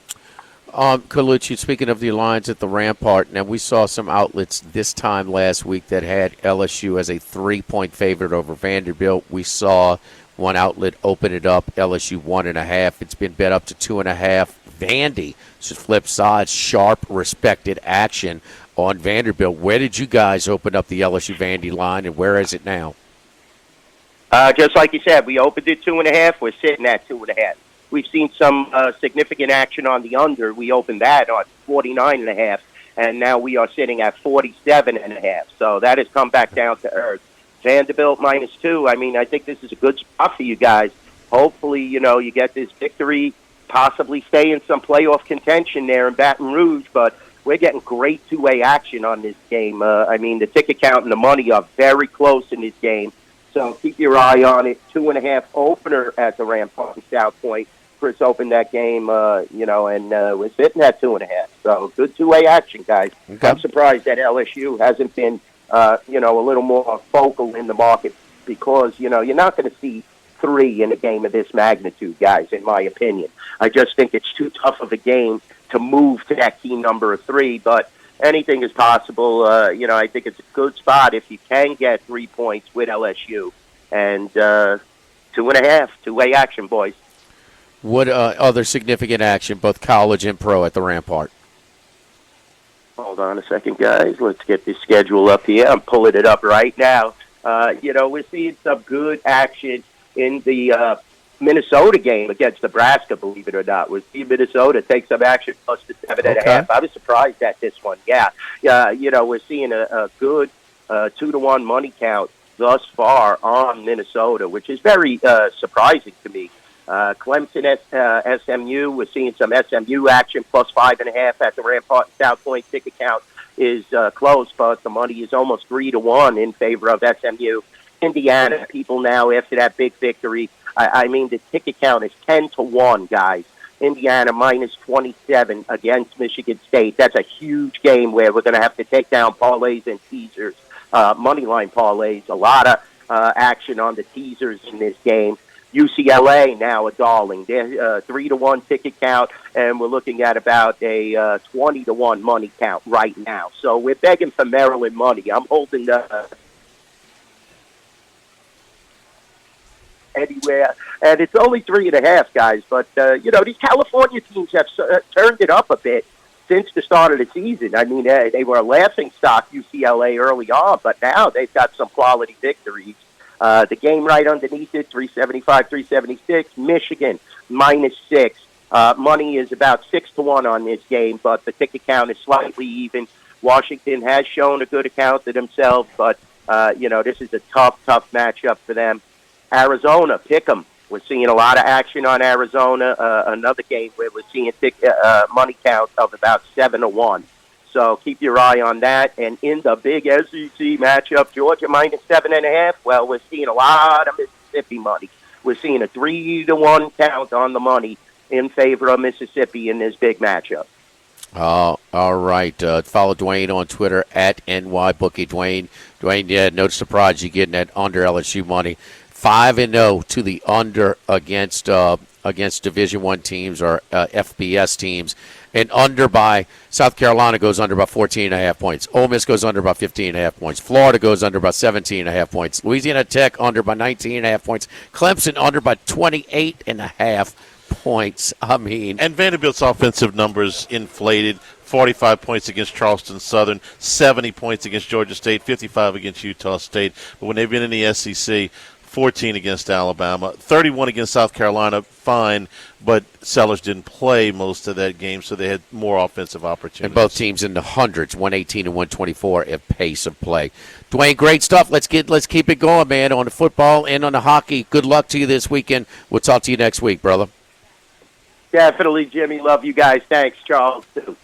Colucci, speaking of the lines at the Rampart, now we saw some outlets this time last week that had LSU as a 3-point favorite over Vanderbilt. We saw one outlet open it up, LSU 1.5. It's been bet up to 2.5. Vandy, so flip side, sharp, respected action on Vanderbilt. Where did you guys open up the LSU Vandy line, and where is it now? Just like you said, we opened it 2.5. We're sitting at 2.5. We've seen some significant action on the under. We opened that on 49.5, and now we are sitting at 47.5. So that has come back down to earth. Vanderbilt -2. I mean, I think this is a good spot for you guys. Hopefully, you know, you get this victory, possibly stay in some playoff contention there in Baton Rouge, but we're getting great two-way action on this game. I mean, the ticket count and the money are very close in this game. So keep your eye on it. 2.5 opener at the Rampart in South Point. Chris opened that game, you know, and we're sitting at 2.5. So good two-way action, guys. Okay. I'm surprised that LSU hasn't been, you know, a little more focal in the market because, you know, you're not going to see 3 in a game of this magnitude, guys, in my opinion. I just think it's too tough of a game to move to that key number of 3, but anything is possible. You know, I think it's a good spot if you can get 3 points with LSU. And 2.5, two-way action, boys. What other significant action, both college and pro, at the Rampart? Hold on a second, guys. Let's get this schedule up here. I'm pulling it up right now. You know, we're seeing some good action in the Minnesota game against Nebraska, believe it or not. We're seeing Minnesota take some action plus the 7.5. I was surprised at this one. Yeah, you know, we're seeing a good 2-to-1 money count thus far on Minnesota, which is very surprising to me. Clemson, SMU, we're seeing some SMU action, plus 5.5 at the Rampart and South Point. Ticket count is close, but the money is almost 3-to-1 in favor of SMU. Indiana, people now, after that big victory, I mean, the ticket count is 10-to-1, guys. Indiana -27 against Michigan State. That's a huge game where we're going to have to take down parlays and teasers, moneyline parlays. A lot of action on the teasers in this game. UCLA now a darling. They're 3-to-1 ticket count, and we're looking at about a 20-to-1 money count right now. So we're begging for Maryland money. I'm holding anywhere, and it's only 3.5, guys. But you know, these California teams have turned it up a bit since the start of the season. I mean, they were a laughing stock, UCLA, early on, but now they've got some quality victories. The game right underneath it, 375, 376. Michigan, -6. Money is about 6-to-1 on this game, but the ticket count is slightly even. Washington has shown a good account of themselves, but, you know, this is a tough matchup for them. Arizona, pick 'em. We're seeing a lot of action on Arizona. Another game where we're seeing money count of about 7-to-1. So keep your eye on that. And in the big SEC matchup, Georgia -7.5. Well, we're seeing a lot of Mississippi money. We're seeing a 3-to-1 count on the money in favor of Mississippi in this big matchup. All right. Follow Dwayne on Twitter at NYBookie. Dwayne, yeah, no surprise you getting that under LSU money. 5-0 to the under against against Division I teams or FBS teams. And under by South Carolina goes under about 14.5 points. Ole Miss goes under about 15.5 points. Florida goes under about 17.5 points. Louisiana Tech under by 19.5 points. Clemson under by 28.5 points. I mean, and Vanderbilt's offensive numbers inflated. 45 points against Charleston Southern, 70 points against Georgia State, 55 against Utah State. But when they've been in the SEC, 14 against Alabama, 31 against South Carolina, fine, but Sellers didn't play most of that game, so they had more offensive opportunities. And both teams in the hundreds, 118 and 124 at pace of play. Dwayne, great stuff. Let's keep it going, man, on the football and on the hockey. Good luck to you this weekend. We'll talk to you next week, brother. Definitely, Jimmy. Love you guys. Thanks, Charles, too.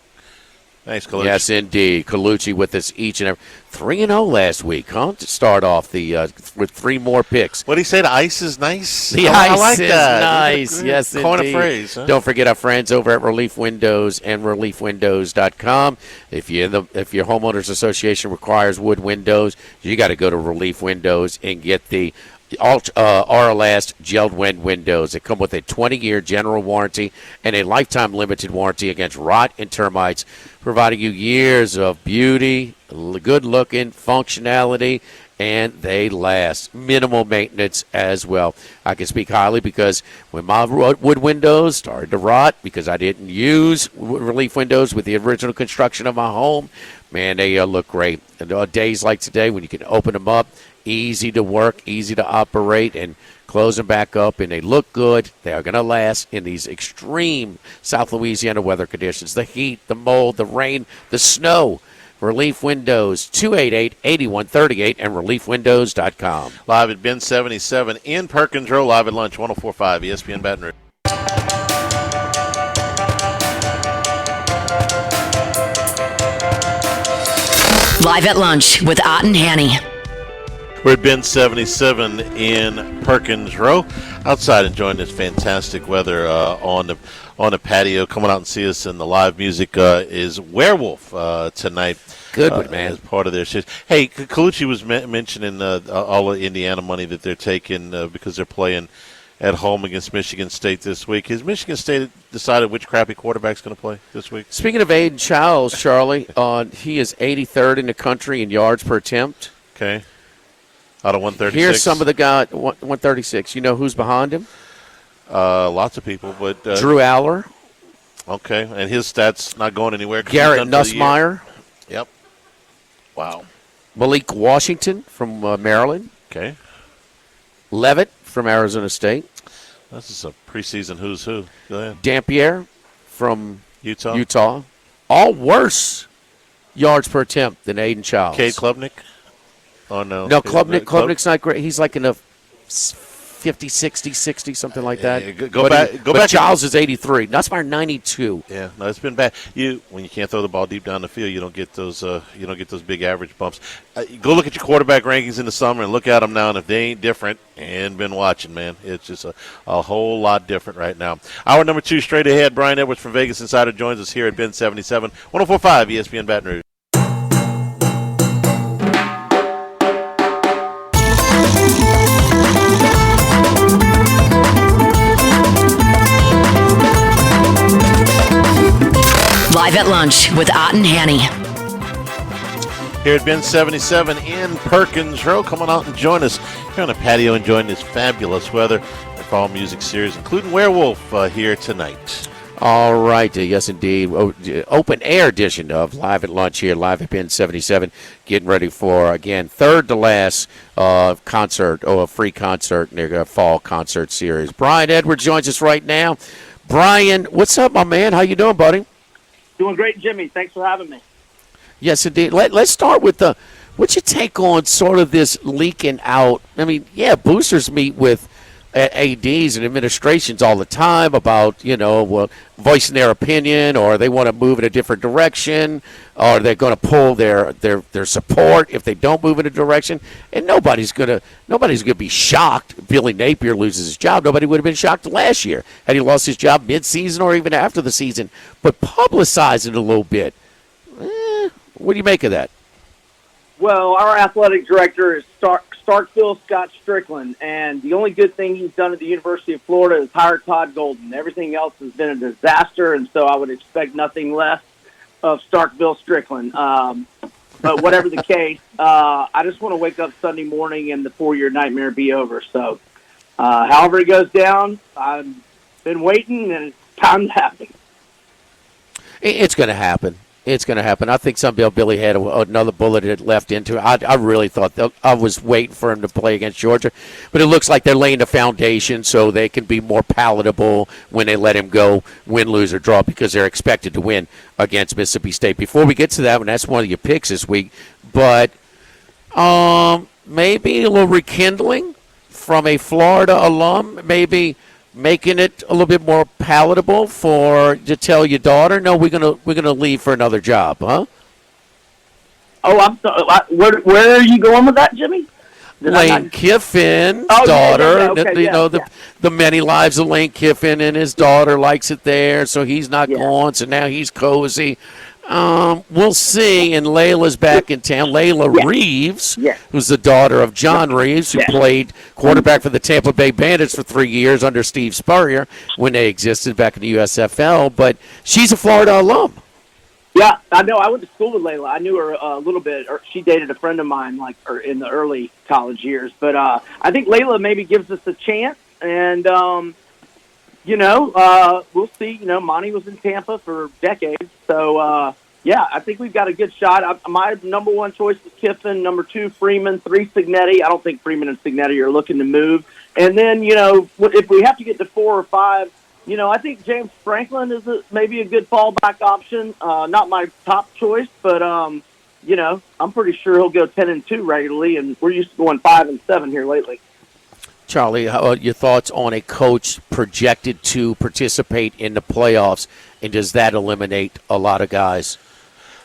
Thanks, Colucci. Yes, indeed. Colucci with us each and every 3-0 last week, huh? To start off with 3 more picks. What did he say? The ice is nice? The I ice like is that. nice. Yes, Coin indeed. a phrase. Huh? Don't forget our friends over at Relief Windows and ReliefWindows.com. If your homeowners association requires wood windows, you got to go to Relief Windows and get the RLast gelled wind windows. They come with a 20-year general warranty and a lifetime limited warranty against rot and termites, providing you years of beauty, good-looking functionality, and they last. Minimal maintenance as well. I can speak highly because when my wood windows started to rot because I didn't use Relief Windows with the original construction of my home, man, they look great. And days like today when you can open them up, easy to work, easy to operate, and close them back up, and they look good. They are going to last in these extreme South Louisiana weather conditions. The heat, the mold, the rain, the snow. Relief Windows, 288-8138, and ReliefWindows.com. Live at Ben 77 in Perkins Row, live at lunch, 104.5 ESPN Baton Rouge. Live at lunch with Ott and Hanny. We're at Ben 77 in Perkins Row, outside enjoying this fantastic weather on the patio. Coming out and see us, and the live music is Werewolf tonight. Good, man. As part of their shit. Hey, Colucci was mentioning all the Indiana money that they're taking because they're playing at home against Michigan State this week. Has Michigan State decided which crappy quarterback's going to play this week? Speaking of Aiden Childs, Charlie, he is 83rd in the country in yards per attempt. Okay. Out of 136. Here's some of the guys, 136. You know who's behind him? Lots of people, but Drew Aller. Okay, and his stats not going anywhere. Garrett Nussmeier. Yep. Wow. Malik Washington from Maryland. Okay. Levitt from Arizona State. This is a preseason who's who. Go ahead. Dampier from Utah. All worse yards per attempt than Aiden Childs. Cade Klubnik. Oh, no. No, Klubnik's not great. He's like in a 50, 60, 60, something like that. Go back. Childs is 83. Nussmeier 92. Yeah, no, it's been bad. When you can't throw the ball deep down the field, you don't get those. You don't get those big average bumps. Go look at your quarterback rankings in the summer and look at them now. And if they ain't different, and been watching, man, it's just a whole lot different right now. Hour number 2 straight ahead. Brian Edwards from Vegas Insider joins us here at Ben 77, 104.5 ESPN Baton Rouge. Live at lunch with Ott and Hanny. Here at Ben 77 in Perkins Row. Come on out and join us here on the patio, enjoying this fabulous weather. Our fall music series, including Werewolf, here tonight. All right. Yes, indeed. Open air edition of Live at Lunch here, live at Ben 77. Getting ready for, again, third to last concert, a free concert in their fall concert series. Brian Edwards joins us right now. Brian, what's up, my man? How you doing, buddy? Doing great, Jimmy. Thanks for having me. Yes, indeed. Let's start with what's your take on sort of this leaking out? I mean, yeah, boosters meet with ADs and administrations all the time about, voicing their opinion, or they want to move in a different direction, or they're going to pull their support if they don't move in a direction. And nobody's gonna be shocked. Billy Napier loses his job. Nobody would have been shocked last year had he lost his job mid-season or even after the season. But publicize it a little bit. What do you make of that? Well, our athletic director is Starkville Scott Strickland, and the only good thing he's done at the University of Florida is hire Todd Golden. Everything else has been a disaster, and so I would expect nothing less of Starkville Strickland. But whatever the case, I just want to wake up Sunday morning and the 4-year nightmare be over. So however it goes down, I've been waiting, and it's time to happen. It's going to happen. It's going to happen. I think somehow Billy had another bullet it left into it. I really thought I was waiting for him to play against Georgia, but it looks like they're laying the foundation so they can be more palatable when they let him go, win, lose, or draw, because they're expected to win against Mississippi State. Before we get to that one, that's one of your picks this week, but maybe a little rekindling from a Florida alum, maybe making it a little bit more palatable to tell your daughter, no, we're gonna leave for another job, huh? Oh, I'm sorry. Where are you going with that, Jimmy? Lane Kiffin's daughter, the many lives of Lane Kiffin, and his daughter likes it there, so he's not going, so now he's cozy. We'll see. And Layla's back in town. Layla Reeves, who's the daughter of John Reeves, who played quarterback for the Tampa Bay Bandits for 3 years under Steve Spurrier when they existed back in the USFL. But she's a Florida alum. Yeah, I know. I went to school with Layla. I knew her a little bit. She dated a friend of mine in the early college years. But I think Layla maybe gives us a chance. And, we'll see. Monty was in Tampa for decades. So, I think we've got a good shot. My number one choice is Kiffin, number 2, Freeman, 3, Signetti. I don't think Freeman and Signetti are looking to move. And then, if we have to get to 4 or 5, I think James Franklin is maybe a good fallback option. Not my top choice, but, I'm pretty sure he'll go 10-2 regularly, and we're used to going 5-7 here lately. Charlie, how are your thoughts on a coach projected to participate in the playoffs, and does that eliminate a lot of guys?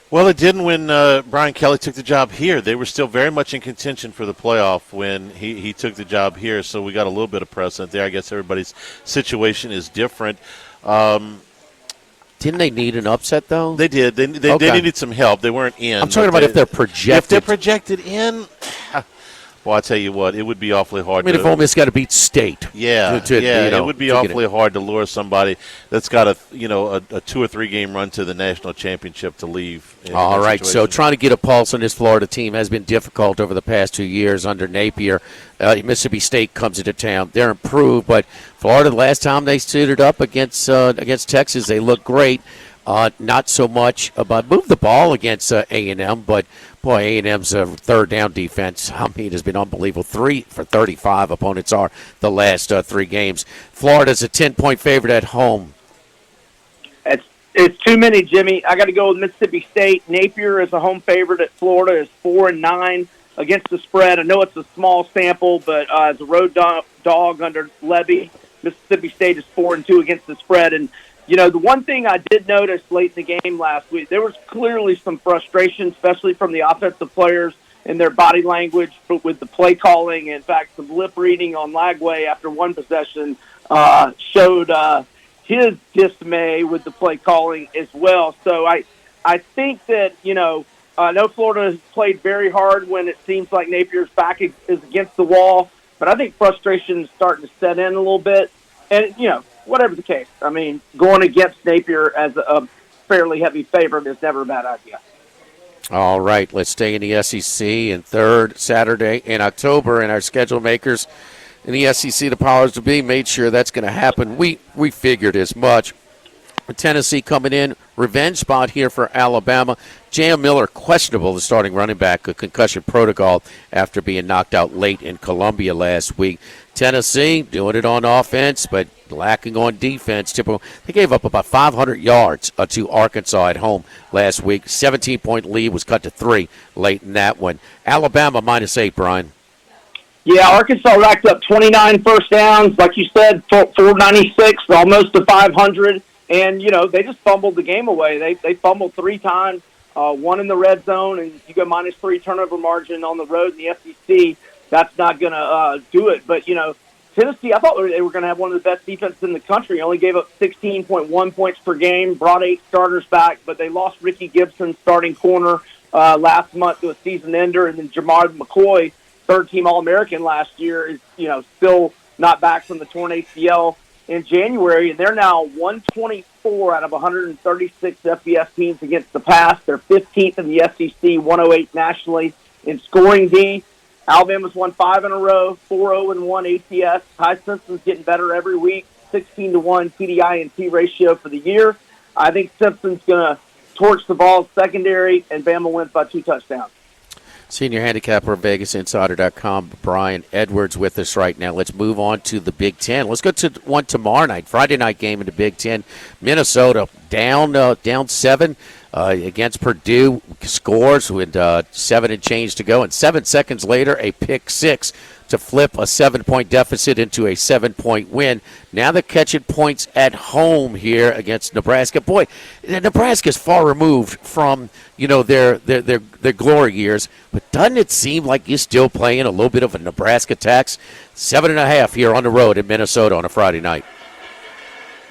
Well, it didn't when Brian Kelly took the job here. They were still very much in contention for the playoff when he took the job here, so we got a little bit of precedent there. I guess everybody's situation is different. Didn't they need an upset, though? They did. They needed some help. They weren't in. I'm talking about if they're projected. If they're projected in, well, I tell you what, it would be awfully hard. If Ole Miss got to beat State. It would be awfully hard to lure somebody that's got a 2 or 3 game run to the national championship to leave. All right, so trying to get a pulse on this Florida team has been difficult over the past 2 years under Napier. Mississippi State comes into town. They're improved, but Florida, the last time they suited up against Texas, they looked great. Not so much about move the ball against A&M, but boy, A&M's third down defense, has been unbelievable. 3 for 35 opponents are the last 3 games. Florida's a 10-point favorite at home. It's too many, Jimmy. I got to go with Mississippi State. Napier is a home favorite at Florida. Is 4-9 against the spread. I know it's a small sample, but as a road dog under Levy, Mississippi State is 4-2 against the spread. And the one thing I did notice late in the game last week, there was clearly some frustration, especially from the offensive players in their body language with the play calling. In fact, some lip reading on Lagway after one possession showed his dismay with the play calling as well. So I think that, I know Florida has played very hard when it seems like Napier's back is against the wall, but I think frustration is starting to set in a little bit. And, whatever the case, going against Napier as a fairly heavy favorite is never a bad idea. All right, let's stay in the SEC. And third Saturday in October, and our schedule makers in the SEC, the powers to be, made sure that's going to happen. We figured as much. Tennessee coming in, revenge spot here for Alabama. J.M. Miller, questionable, the starting running back, a concussion protocol after being knocked out late in Columbia last week. Tennessee doing it on offense, but lacking on defense. Typical. They gave up about 500 yards to Arkansas at home last week. 17-point lead was cut to 3 late in that one. Alabama -8, Brian. Yeah, Arkansas racked up 29 first downs. Like you said, 496, almost to 500. And, they just fumbled the game away. They fumbled 3 times, one in the red zone, and you go -3 turnover margin on the road in the SEC. That's not going to do it. But, Tennessee, I thought they were going to have one of the best defenses in the country. Only gave up 16.1 points per game, brought 8 starters back, but they lost Ricky Gibson, starting corner, last month to a season ender, and then Jamar McCoy third-team All-American last year, is still not back from the torn ACL in January, and they're now 124 out of 136 FBS teams against the pass. They're 15th in the SEC, 108 nationally in scoring D. Alabama's won 5 in a row, 4-0-1 ATS. Ty Simpson's getting better every week, 16-1 TDI&T ratio for the year. I think Simpson's going to torch the ball secondary, and Bama wins by 2 touchdowns. Senior handicapper, VegasInsider.com, Brian Edwards with us right now. Let's move on to the Big Ten. Let's go to one tomorrow night, Friday night game in the Big Ten. Minnesota down 7 against Purdue, scores with 7 and change to go, and 7 seconds later, a pick 6 to flip a 7-point deficit into a 7-point win. Now they're catching points at home here against Nebraska. Boy, Nebraska's far removed from their glory years, but doesn't it seem like you're still playing a little bit of a Nebraska tax? 7.5 here on the road in Minnesota on a Friday night.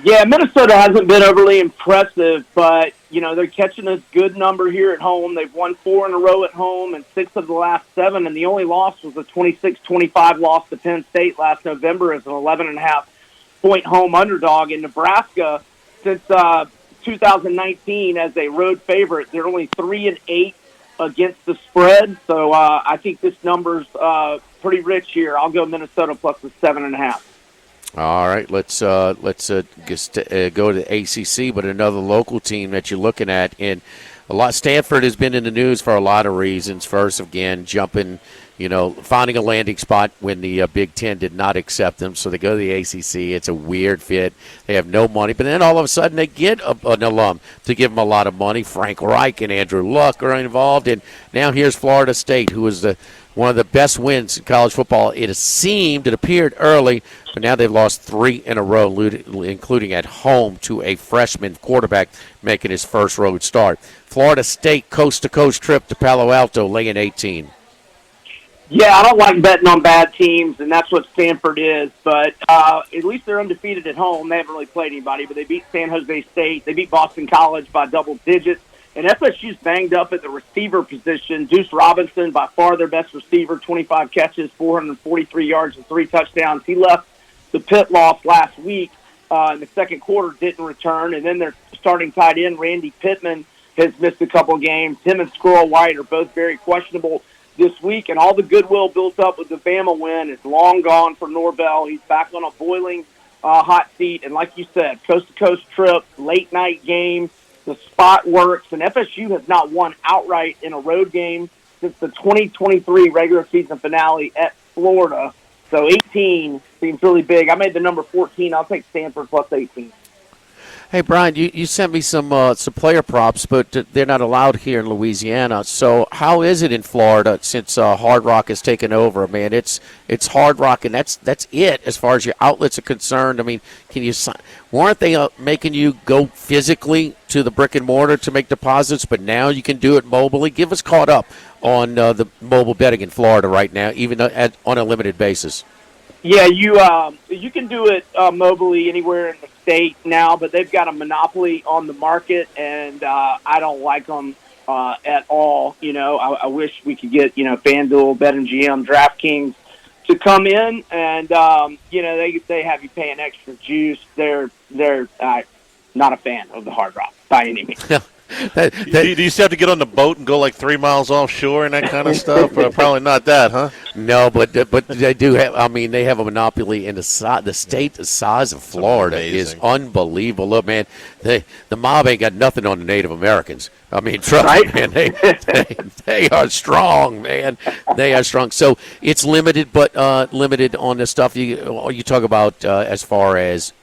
Yeah, Minnesota hasn't been overly impressive, but, they're catching a good number here at home. They've won 4 in a row at home and 6 of the last 7, and the only loss was a 26-25 loss to Penn State last November as an 11.5-point home underdog. In Nebraska, since 2019 as a road favorite, they're only 3-8 against the spread, so I think this number's pretty rich here. I'll go Minnesota plus the 7.5. All right, let's go to the ACC, but another local team that you're looking at. And Stanford has been in the news for a lot of reasons. First, again, jumping, finding a landing spot when the Big Ten did not accept them, so they go to the ACC. It's a weird fit. They have no money, but then all of a sudden they get an alum to give them a lot of money. Frank Reich and Andrew Luck are involved, and now here's Florida State, who is one of the best wins in college football. It appeared early, but now they've lost 3 in a row, including at home to a freshman quarterback making his first road start. Florida State coast-to-coast trip to Palo Alto, laying 18. Yeah, I don't like betting on bad teams, and that's what Stanford is. But at least they're undefeated at home. They haven't really played anybody, but they beat San Jose State. They beat Boston College by double digits. And FSU's banged up at the receiver position. Deuce Robinson, by far their best receiver, 25 catches, 443 yards, and 3 touchdowns. He left the pit loss last week in the second quarter, didn't return. And then their starting tight end, Randy Pittman, has missed a couple games. Him and Squirrel White are both very questionable this week. And all the goodwill built up with the Bama win is long gone for Norvell. He's back on a boiling hot seat. And like you said, coast-to-coast trip, late-night game. The spot works, and FSU has not won outright in a road game since the 2023 regular season finale at Florida. So 18 seems really big. I made the number 14. I'll take Stanford plus 18. Hey, Brian, you sent me some player props, but they're not allowed here in Louisiana. So how is it in Florida since Hard Rock has taken over? Man, it's Hard Rock, and that's it as far as your outlets are concerned. I mean, weren't they making you go physically to the brick and mortar to make deposits, but now you can do it mobilely? Give us caught up on the mobile betting in Florida right now, even on a limited basis. Yeah, you can do it mobilely anywhere in the state now, but they've got a monopoly on the market, and I don't like them at all. I wish we could get FanDuel, BetMGM, DraftKings to come in, and they have you paying extra juice. They're not a fan of the Hard Rock by any means. Do you still have to get on the boat and go like 3 miles offshore and that kind of stuff? Probably not that, huh? No, but they do have. I mean, they have a monopoly in the state the size of Florida is unbelievable. Look, man, the mob ain't got nothing on the Native Americans. I mean, trust me, man, they are strong, man. They are strong. So it's limited, but limited on the stuff you talk about as far as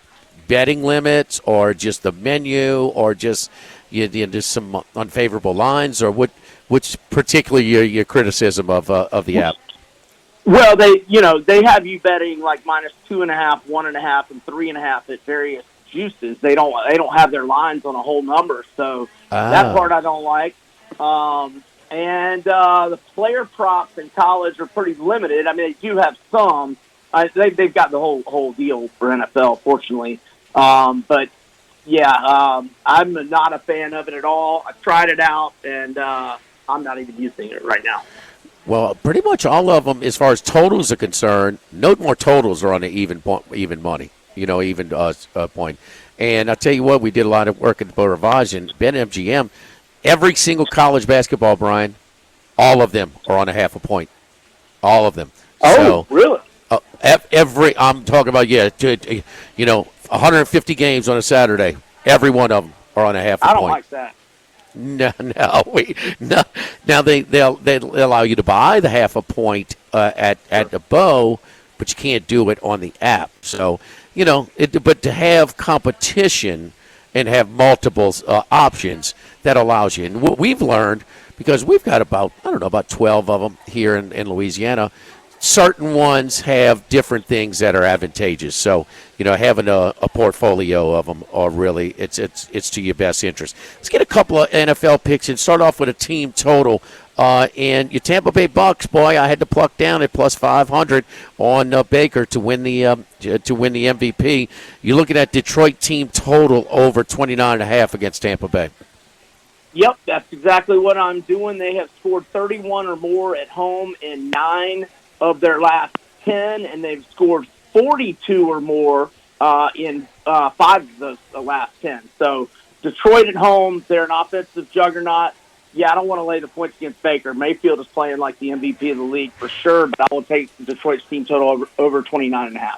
betting limits, or just the menu, or just just some unfavorable lines, or which particularly your criticism of the app? Well, they have you betting like -2.5, 1.5, and 3.5 at various juices. They don't have their lines on a whole number, so that part I don't like. And the player props in college are pretty limited. I mean, they do have some. They've got the whole deal for NFL, fortunately. But yeah, I'm not a fan of it at all. I've tried it out, and I'm not even using it right now. Well, pretty much all of them, as far as totals are concerned, no more totals are on the even money, even point. And I'll tell you what, we did a lot of work at the Ravage and BetMGM. Every single college basketball, Brian, all of them are on a half a point. All of them. Oh, really? I'm talking about, 150 games on a Saturday. Every one of them are on a half a point. I don't like that. No. Now they allow you to buy the half a point at the Bow, but you can't do it on the app. So but to have competition and have multiple options, that allows you. And what we've learned, because we've got about 12 of them here in Louisiana. Certain ones have different things that are advantageous. So, having a portfolio of them are really, it's to your best interest. Let's get a couple of NFL picks and start off with a team total. And your Tampa Bay Bucks, boy, I had to pluck down at plus 500 on Baker to win the MVP. You're looking at Detroit team total over 29.5 against Tampa Bay. Yep, that's exactly what I'm doing. They have scored 31 or more at home in 9 of their last 10, and they've scored 42 or more in 5 of the last 10. So Detroit at home, they're an offensive juggernaut. Yeah, I don't want to lay the points against Baker. Mayfield is playing like the MVP of the league for sure, but I will take Detroit's team total over 29.5.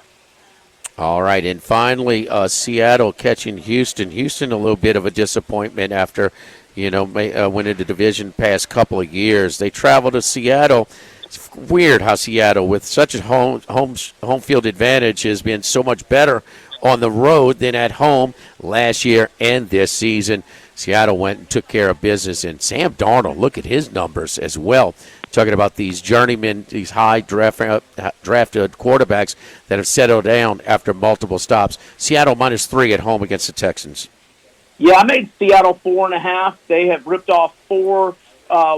All right, and finally, Seattle catching Houston. Houston, a little bit of a disappointment after, winning the division past couple of years. They traveled to Seattle. It's weird how Seattle, with such a home field advantage, has been so much better on the road than at home last year and this season. Seattle went and took care of business. And Sam Darnold, look at his numbers as well. Talking about these journeymen, these high drafted quarterbacks that have settled down after multiple stops. Seattle -3 at home against the Texans. Yeah, I made Seattle 4.5. They have ripped off 4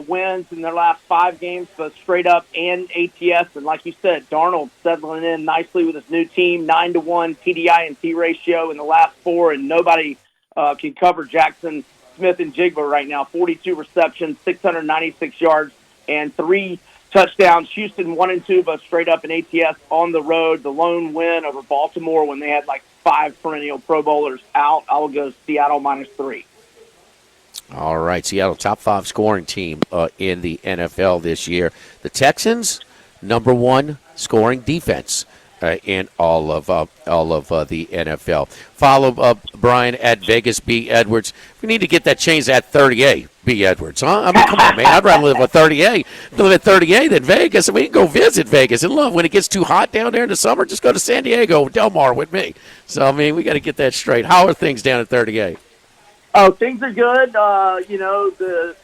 wins in their last 5 games, both straight up and ATS. And like you said, Darnold settling in nicely with his new team, 9-1 TDI&T ratio in the last 4, and nobody can cover Jackson Smith and Jigba right now. 42 receptions, 696 yards, and 3 touchdowns. Houston 1-2, both straight up in ATS on the road. The lone win over Baltimore when they had like 5 perennial Pro Bowlers out. I will go Seattle -3. All right, Seattle, top 5 scoring team in the NFL this year. The Texans, number 1 scoring defense in all of the NFL. Follow Brian at Vegas B. Edwards. We need to get that changed at 38 B. Edwards, huh? I mean, come on, man. I'd rather live at 38. Live at 38 than Vegas. We can go visit Vegas. And look, when it gets too hot down there in the summer, just go to San Diego, Del Mar with me. So, I mean, we got to get that straight. How are things down at 38? Oh, things are good. The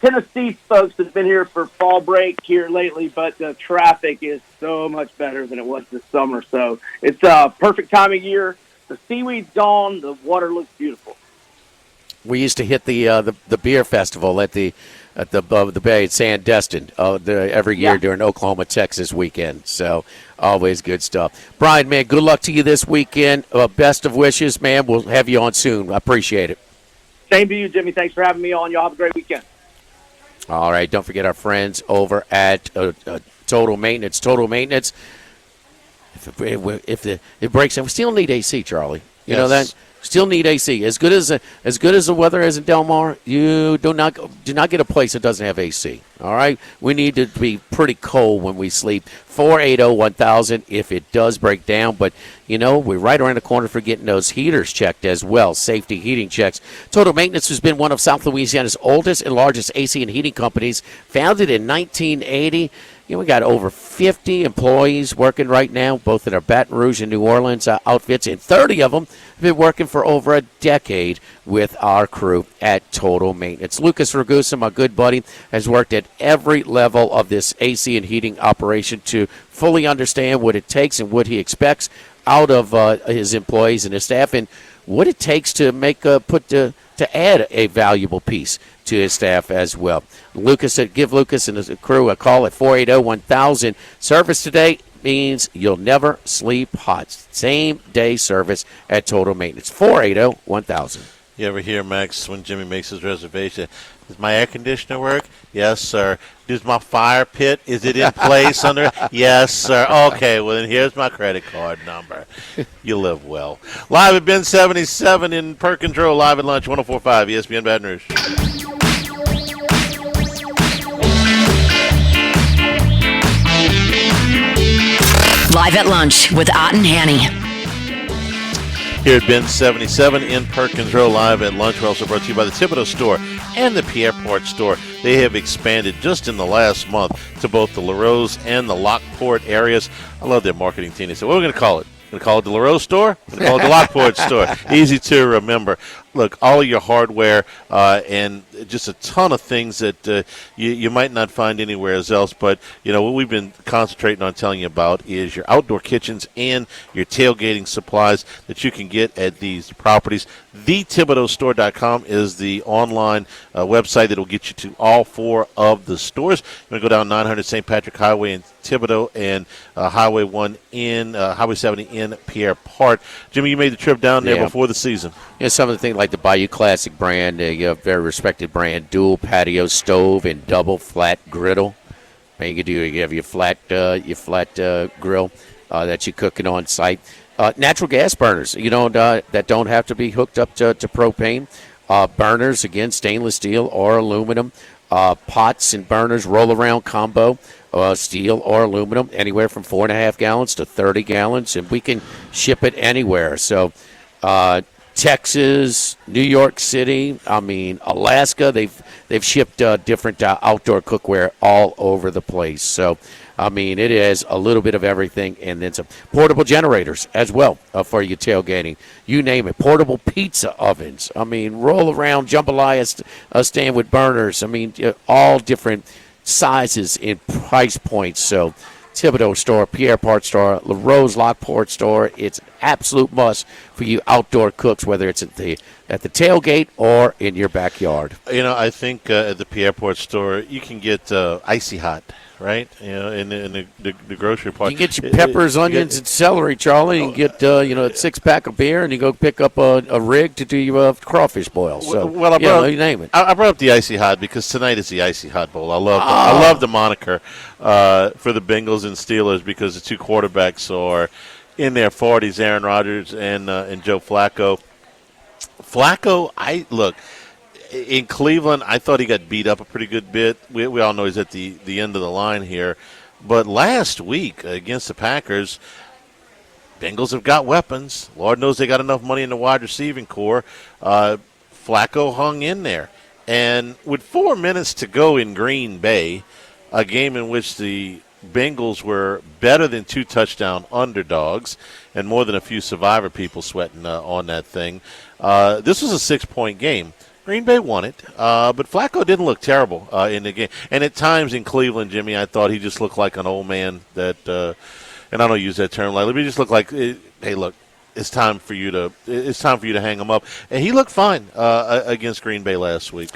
Tennessee folks have been here for fall break here lately, but the traffic is so much better than it was this summer. So it's a perfect time of year. The seaweed's gone. The water looks beautiful. We used to hit the beer festival at the bay at Sandestin every year during Oklahoma, Texas weekend. So always good stuff. Brian, man, good luck to you this weekend. Best of wishes, man. We'll have you on soon. I appreciate it. Same to you, Jimmy. Thanks for having me on. Y'all have a great weekend. All right. Don't forget our friends over at Total Maintenance. Total Maintenance. If it breaks, and we still need AC, Charlie. You know that. Still need AC. As good as the weather is in Del Mar, you do not get a place that doesn't have AC. All right, we need to be pretty cold when we sleep. 480-1000 if it does break down, but we're right around the corner for getting those heaters checked as well. Safety heating checks. Total Maintenance has been one of South Louisiana's oldest and largest AC and heating companies, founded in 1980. We got over 50 employees working right now, both in our Baton Rouge and New Orleans outfits, and 30 of them have been working for over a decade with our crew at Total Maintenance. Lucas Ragusa, my good buddy, has worked at every level of this AC and heating operation to fully understand what it takes and what he expects out of his employees and his staff, and what it takes to to add a valuable piece to his staff as well. Give Lucas and his crew a call at 480-1000. Service today means you'll never sleep hot. Same day service at Total Maintenance. 480-1000. You ever hear, Max, when Jimmy makes his reservation, Does my air conditioner work? Yes, sir. Does my fire pit, is it in place under? Yes, sir. Okay, well, then here's my credit card number. You live well. Live at Ben 77 in Perkins Road, live at lunch, 104.5 ESPN Baton Rouge. Live at lunch with Ott and Hanny. Here at Ben 77 in Perkins Row, live at lunch. We're also brought to you by the Thibodeau Store and the Pierreport Store. They have expanded just in the last month to both the LaRose and the Lockport areas. I love their marketing team. They said, what are we going to call it? We're going to call it the LaRose Store? We're going to call it the Lockport Store. Easy to remember. Look, all of your hardware and just a ton of things that you might not find anywhere else. But, you know, what we've been concentrating on telling you about is your outdoor kitchens and your tailgating supplies that you can get at these properties. TheThibodeauStore.com is the online website that will get you to all four of the stores. You're going to go down 900 St. Patrick Highway in Thibodaux and Highway 1 in Highway 70 in Pierreport. Jimmy, you made the trip down there before the season. Yeah, some of the things like the Bayou Classic brand, a very respected brand, dual patio stove and double flat griddle. You have your flat grill that you're cooking on site. Natural gas burners, that don't have to be hooked up to propane. Burners, again, stainless steel or aluminum. Pots and burners, roll-around combo, steel or aluminum, anywhere from 4.5 gallons to 30 gallons, and we can ship it anywhere. So Texas, New York City, Alaska, they've shipped different outdoor cookware all over the place. So, it is a little bit of everything, and then some portable generators as well for your tailgating. You name it. Portable pizza ovens. Roll around jambalaya stand with burners. All different sizes and price points. So, Thibodeau Store, Pierreport Store, LaRose Lockport Store. It's an absolute must for you outdoor cooks, whether it's at the tailgate or in your backyard. I think at the Pierreport Store you can get icy hot, right? In the grocery part. You can get your peppers, onions, and celery, Charlie. You can get a 6-pack of beer, and you go pick up a rig to do your crawfish boil. So, you name it. I brought up the icy hot because tonight is the icy hot bowl. I love the moniker for the Bengals and Steelers because the two quarterbacks are in their 40s, Aaron Rodgers and Joe Flacco. Flacco, in Cleveland, I thought he got beat up a pretty good bit. We all know he's at the end of the line here. But last week against the Packers, Bengals have got weapons. Lord knows they got enough money in the wide receiving core. Flacco hung in there. And with 4 minutes to go in Green Bay, a game in which the Bengals were better than 2 touchdown underdogs and more than a few survivor people sweating on that thing, this was a 6-point game. Green Bay won it, but Flacco didn't look terrible in the game. And at times in Cleveland, Jimmy, I thought he just looked like an old man that, and I don't use that term lightly, but he just looked like, hey, look, it's time for you to hang him up. And he looked fine against Green Bay last week.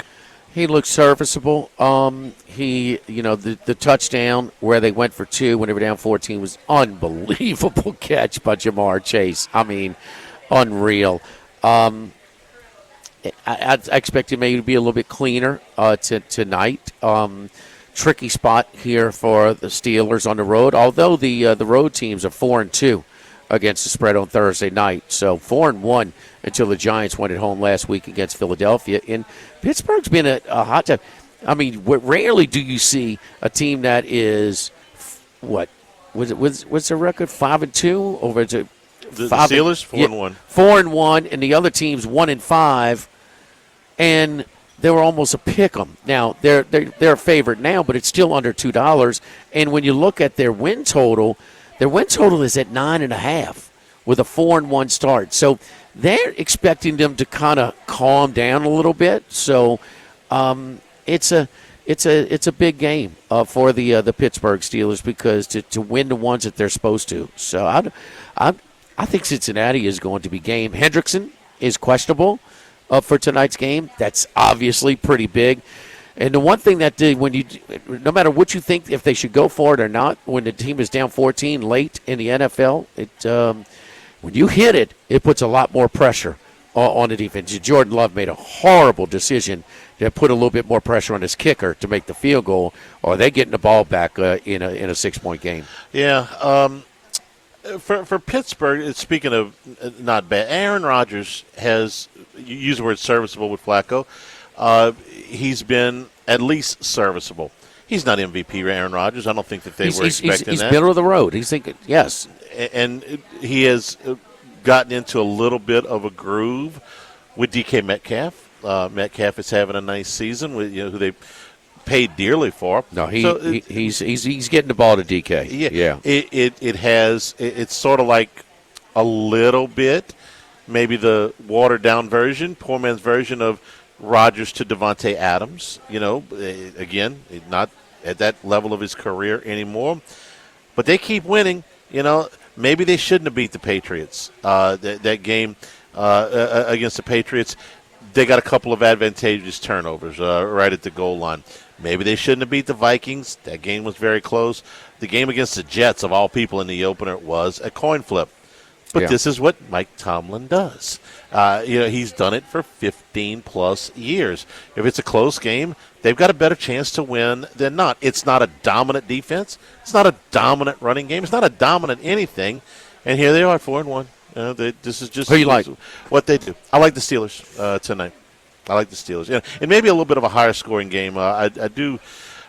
He looked serviceable. The touchdown where they went for 2 when they were down 14 was unbelievable catch by Jamar Chase. Unreal. I expect him maybe to be a little bit cleaner tonight. Tricky spot here for the Steelers on the road, although the road teams are 4-2 against the spread on Thursday night. So 4-1 until the Giants went at home last week against Philadelphia. And Pittsburgh's been a hot time. Rarely do you see a team that is, what's the record, 5-2 over to the Steelers 4-1. 4-1, and the other team's 1-5. And they were almost a pick 'em. Now they're a favorite now, but it's still under $2. And when you look at their win total is at 9.5 with a 4-1 start. So they're expecting them to kind of calm down a little bit. So it's a big game for the Pittsburgh Steelers because to win the ones that they're supposed to. So I think Cincinnati is going to be game. Hendrickson is questionable for tonight's game. That's obviously pretty big. And the one thing that no matter what you think, if they should go for it or not, when the team is down 14 late in the NFL, when you hit it, it puts a lot more pressure on the defense. Jordan Love made a horrible decision to put a little bit more pressure on his kicker to make the field goal, or they getting the ball back in a 6-point game. Yeah. For Pittsburgh, speaking of not bad, Aaron Rodgers has, you use the word serviceable with Flacco, he's been at least serviceable. He's not MVP Aaron Rodgers. I don't think that they were expecting he's that. He's middle of the road. He's thinking, yes. And he has gotten into a little bit of a groove with DK Metcalf. Metcalf is having a nice season with who they paid dearly for. No, he's getting the ball to DK. Yeah. It's sort of like a little bit maybe the watered down version, poor man's version of Rodgers to Devontae Adams. Again, not at that level of his career anymore, but they keep winning. Maybe they shouldn't have beat the Patriots. That game against the Patriots, they got a couple of advantageous turnovers right at the goal line. Maybe they shouldn't have beat the Vikings. That game was very close. The game against the Jets, of all people in the opener, was a coin flip. But This is what Mike Tomlin does. He's done it for 15-plus years. If it's a close game, they've got a better chance to win than not. It's not a dominant defense. It's not a dominant running game. It's not a dominant anything. And here they are, 4-1. This is just who you like? What they do. I like the Steelers tonight. I like the Steelers. Yeah, and maybe a little bit of a higher scoring game. I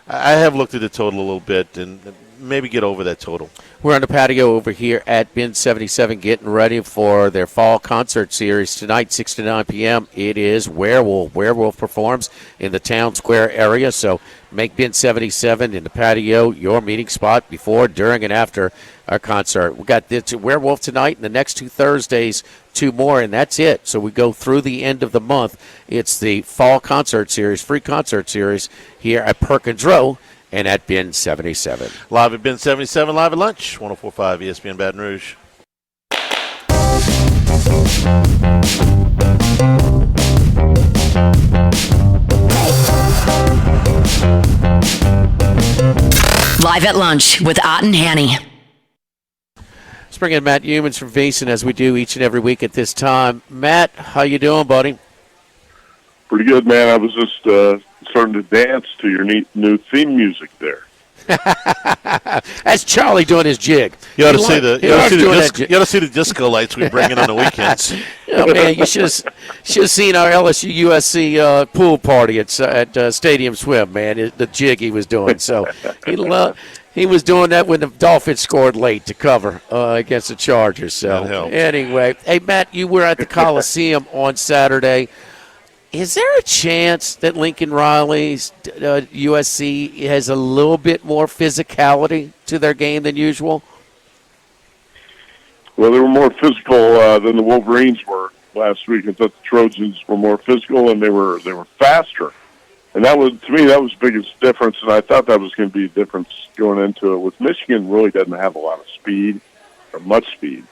have looked at the total a little bit and maybe get over that total. We're on the patio over here at Bin 77 getting ready for their fall concert series tonight, 6 to 9 p.m. It is Werewolf. Werewolf performs in the Town Square area, so make Bin 77 in the patio your meeting spot before, during, and after our concert. We got the Werewolf tonight and the next 2 Thursdays, 2 more, and that's it. So we go through the end of the month. It's the fall concert series, free concert series here at Perkins Row and at Bin 77. Live at Bin 77, live at lunch, 104.5 ESPN Baton Rouge. Live at lunch with Ott and Hanny. Let's bring in Matt Humans from Vason as we do each and every week at this time. Matt, how you doing, buddy? Pretty good, man. I was just starting to dance to your new theme music there. That's Charlie doing his jig. You ought to see the disco lights we bring in on the weekends. Man, you should have seen our LSU USC pool party at Stadium Swim. Man, the jig he was doing. So he was doing that when the Dolphins scored late to cover against the Chargers. So anyway, hey Matt, you were at the Coliseum on Saturday. Is there a chance that Lincoln Riley's USC has a little bit more physicality to their game than usual? Well, they were more physical than the Wolverines were last week. I thought the Trojans were more physical and they were faster. And that was, to me, that was the biggest difference. And I thought that was going to be a difference going into it. With Michigan, really doesn't have a lot of speed or much speed.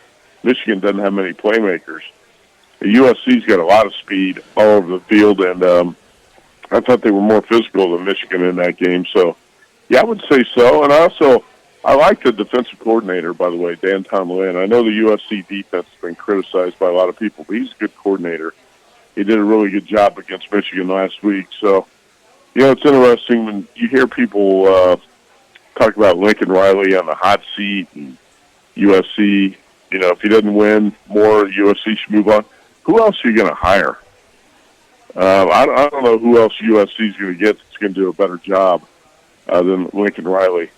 Michigan doesn't have many playmakers. The USC's got a lot of speed all over the field, and I thought they were more physical than Michigan in that game. So, yeah, I would say so. And I like the defensive coordinator, by the way, Dan Tomlin. I know the USC defense has been criticized by a lot of people, but he's a good coordinator. He did a really good job against Michigan last week. So, it's interesting when you hear people talk about Lincoln Riley on the hot seat and USC. If he doesn't win more, USC should move on. Who else are you going to hire? I don't know who else USC is going to get that's going to do a better job than Lincoln Riley.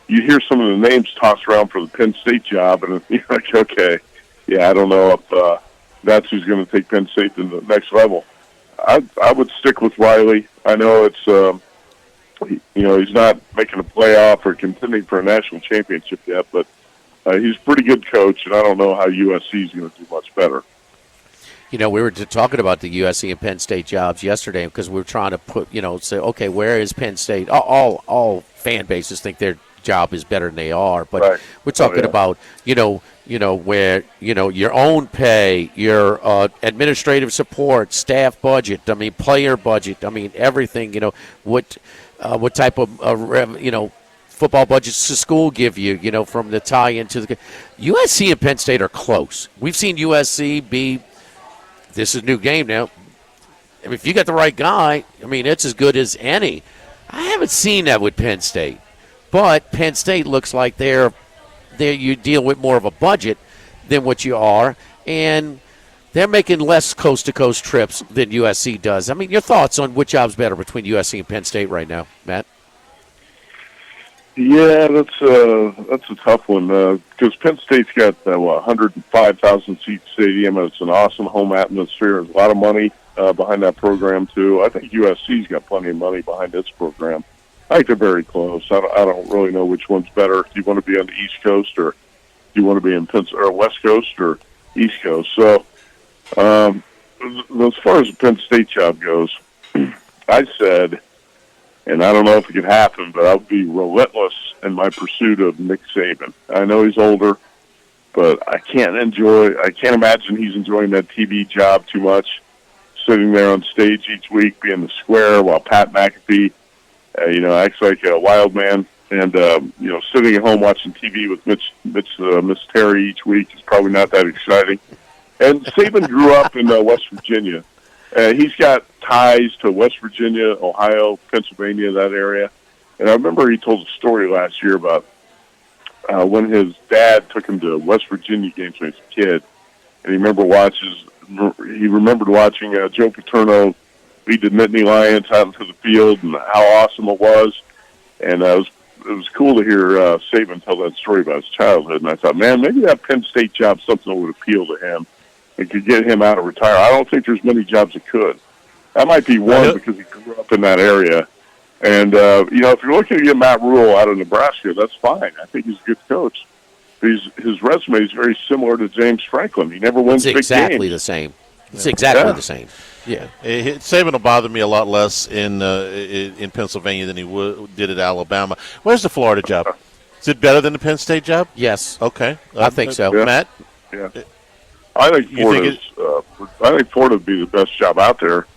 You hear some of the names tossed around for the Penn State job, and you're like, okay, yeah, I don't know if that's who's going to take Penn State to the next level. I would stick with Riley. I know it's he's not making a playoff or contending for a national championship yet, but he's a pretty good coach, and I don't know how USC is going to do much better. We were talking about the USC and Penn State jobs yesterday because we were trying to say, okay, where is Penn State? All fan bases think their job is better than they are, but right. We're talking about, where, your own pay, your administrative support, staff budget, player budget, everything, what type of, football budgets to school give you, from the tie-in to the – USC and Penn State are close. We've seen USC be this is a new game now. I mean, if you got the right guy, I mean, it's as good as any. I haven't seen that with Penn State, but Penn State looks like they're you deal with more of a budget than what you are, and they're making less coast-to-coast trips than USC does. I mean, your thoughts on which job's better between USC and Penn State right now, Matt? Yeah, that's a tough one because Penn State's got 105,000 seat stadium, and it's an awesome home atmosphere. There's a lot of money behind that program too. I think USC's got plenty of money behind its program. I think they're very close. I don't really know which one's better. Do you want to be on the East Coast or do you want to be in West Coast or East Coast? So, as far as the Penn State job goes, I said, and I don't know if it could happen, but I'll be relentless in my pursuit of Nick Saban. I know he's older, but I can't imagine he's enjoying that TV job too much, sitting there on stage each week, being the square while Pat McAfee, acts like a wild man. And, sitting at home watching TV with Miss Terry each week is probably not that exciting. And Saban grew up in West Virginia. He's got ties to West Virginia, Ohio, Pennsylvania, that area. And I remember he told a story last year about when his dad took him to West Virginia games when he was a kid. And he remembered watching Joe Paterno lead the Nittany Lions out into the field and how awesome it was. And it was cool to hear Saban tell that story about his childhood. And I thought, man, maybe that Penn State job's something that would appeal to him. It could get him out of retire. I don't think there's many jobs that could. That might be one because he grew up in that area. And, if you're looking to get Matt Rule out of Nebraska, that's fine. I think he's a good coach. His resume is very similar to James Franklin. He never wins big games. It's exactly the same. It's exactly the same. Yeah. Saban will bother me a lot less in Pennsylvania than he did at Alabama. Where's the Florida job? Is it better than the Penn State job? Yes. Okay. I think so. Yeah. Matt? Yeah. I think Florida would be the best job out there,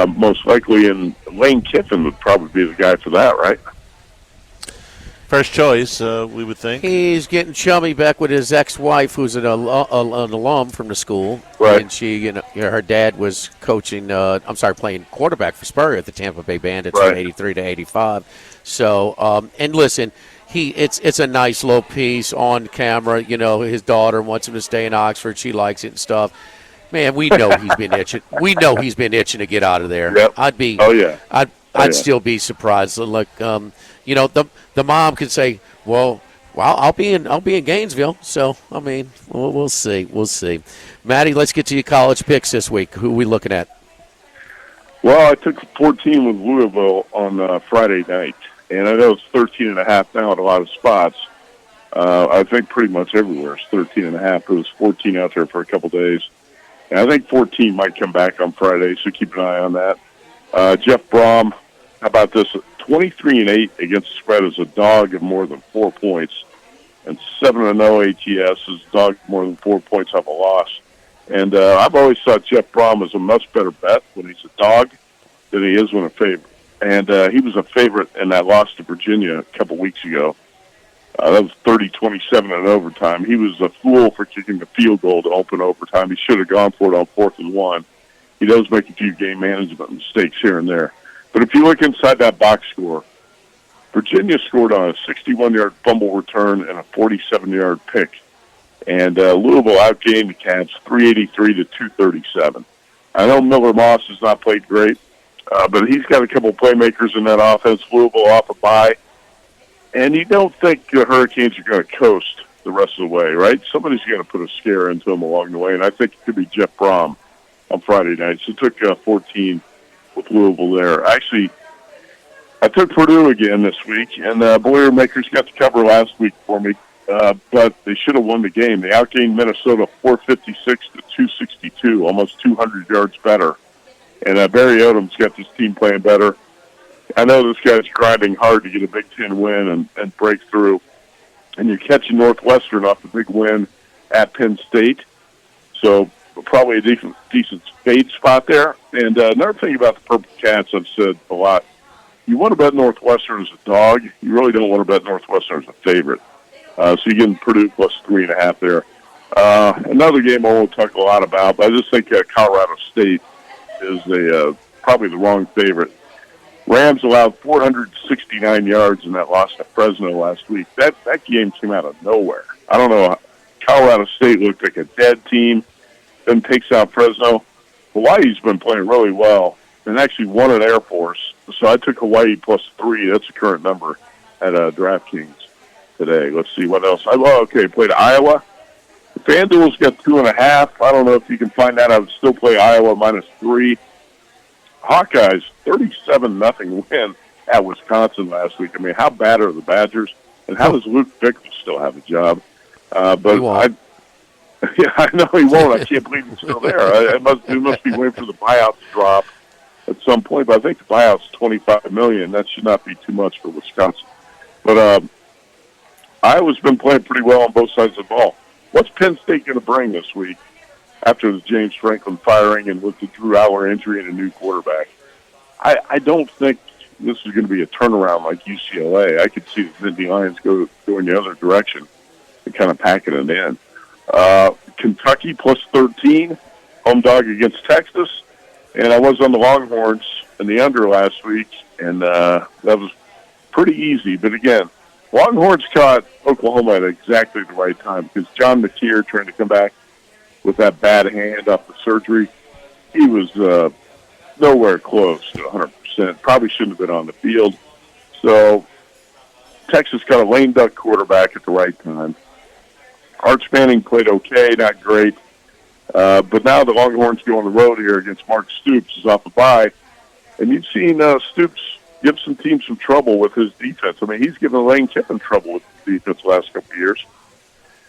most likely, and Lane Kiffin would probably be the guy for that, right? First choice, we would think. He's getting chummy back with his ex-wife, who's an alum from the school. Right. And she, her dad was coaching. Playing quarterback for Spurrier at the Tampa Bay Bandits from '83 to '85. So, and listen. It's a nice little piece on camera. His daughter wants him to stay in Oxford. She likes it and stuff. Man, we know he's been itching. We know he's been itching to get out of there. Yep. I'd still be surprised. Look, the mom could say, well, I'll be in Gainesville. So I mean, we'll see. Matty, let's get to your college picks this week. Who are we looking at? Well, I took 14 with Louisville on Friday night. And I know it's 13.5 now at a lot of spots. I think pretty much everywhere it's 13.5. It was 14 out there for a couple days. And I think 14 might come back on Friday, so keep an eye on that. Jeff Brom, how about this? 23-8 against the spread as a dog of more than 4 points. And 7-0 ATS is dog of more than 4 points off a loss. And I've always thought Jeff Brom is a much better bet when he's a dog than he is when a favorite. And he was a favorite in that loss to Virginia a couple weeks ago. That was 30-27 in overtime. He was a fool for kicking the field goal to open overtime. He should have gone for it on 4th and 1. He does make a few game management mistakes here and there. But if you look inside that box score, Virginia scored on a 61-yard fumble return and a 47-yard pick. And Louisville outgained the Cats 383 to 237. I know Miller Moss has not played great. But he's got a couple playmakers in that offense. Louisville off a bye. And you don't think the Hurricanes are going to coast the rest of the way, right? Somebody's got to put a scare into them along the way, and I think it could be Jeff Brom on Friday night. So I took 14 with Louisville there. Actually, I took Purdue again this week, and Boilermakers got the cover last week for me, but they should have won the game. They outgained Minnesota 456 to 262, almost 200 yards better. And Barry Odom's got this team playing better. I know this guy's grinding hard to get a Big Ten win and break through. And you're catching Northwestern off the big win at Penn State. So probably a decent fade spot there. And another thing about the Purple Cats, I've said a lot, you want to bet Northwestern as a dog. You really don't want to bet Northwestern as a favorite. So you're getting Purdue plus 3.5 there. Another game I won't talk a lot about, but I just think Colorado State is probably the wrong favorite. Rams allowed 469 yards in that loss to Fresno last week. That game came out of nowhere. I don't know. Colorado State looked like a dead team, then takes out Fresno. Hawaii's been playing really well and actually won at Air Force. So I took Hawaii +3. That's the current number at DraftKings today. Let's see what else. Played Iowa. The FanDuel's got 2.5. I don't know if you can find that. I would still play Iowa -3. Hawkeyes, 37-0 win at Wisconsin last week. I mean, how bad are the Badgers? And how does Luke Fickell still have a job? I know he won't. I can't believe he's still there. He must be waiting for the buyout to drop at some point. But I think the buyout's $25 million. That should not be too much for Wisconsin. But Iowa's been playing pretty well on both sides of the ball. What's Penn State going to bring this week after the James Franklin firing and with the Drew Aller injury and a new quarterback? I don't think this is going to be a turnaround like UCLA. I could see the Nittany Lions go in the other direction and kind of packing it in. Kentucky +13, home dog against Texas. And I was on the Longhorns in the under last week, and that was pretty easy. But again, Longhorns caught Oklahoma at exactly the right time because John Napier, trying to come back with that bad hand off the surgery, he was nowhere close to 100%. Probably shouldn't have been on the field. So Texas got a lame duck quarterback at the right time. Arch Manning played okay, not great. But now the Longhorns go on the road here against Mark Stoops, who's off a bye. And you've seen Stoops give some teams some trouble with his defense. I mean, he's given Lane Kiffin trouble with the defense the last couple of years.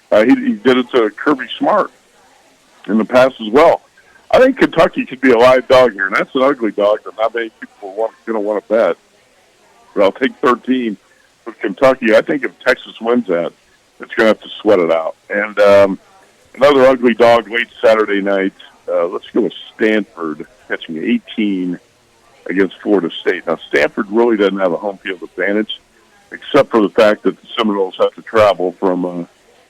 He did it to Kirby Smart in the past as well. I think Kentucky could be a live dog here, and that's an ugly dog that not many people are going to want to bet. But I'll take 13 with Kentucky. I think if Texas wins that, it's going to have to sweat it out. And another ugly dog late Saturday night. Let's go with Stanford catching 18 against Florida State. Now, Stanford really doesn't have a home field advantage, except for the fact that the Seminoles have to travel from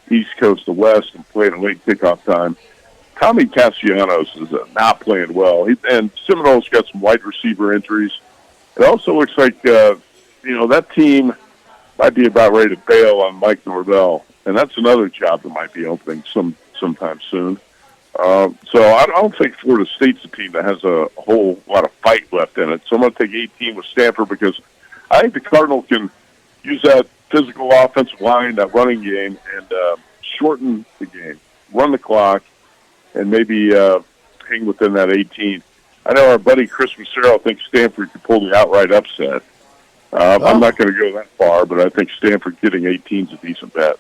East Coast to West and play at a late kickoff time. Tommy Castellanos is not playing well. And Seminoles got some wide receiver injuries. It also looks like, that team might be about ready to bail on Mike Norvell. And that's another job that might be opening sometime soon. So I don't think Florida State's a team that has a whole lot of fight left in it. So I'm going to take 18 with Stanford because I think the Cardinals can use that physical offensive line, that running game, and shorten the game, run the clock, and maybe hang within that 18. I know our buddy Chris Massaro thinks Stanford could pull the outright upset. I'm not going to go that far, but I think Stanford getting 18 is a decent bet.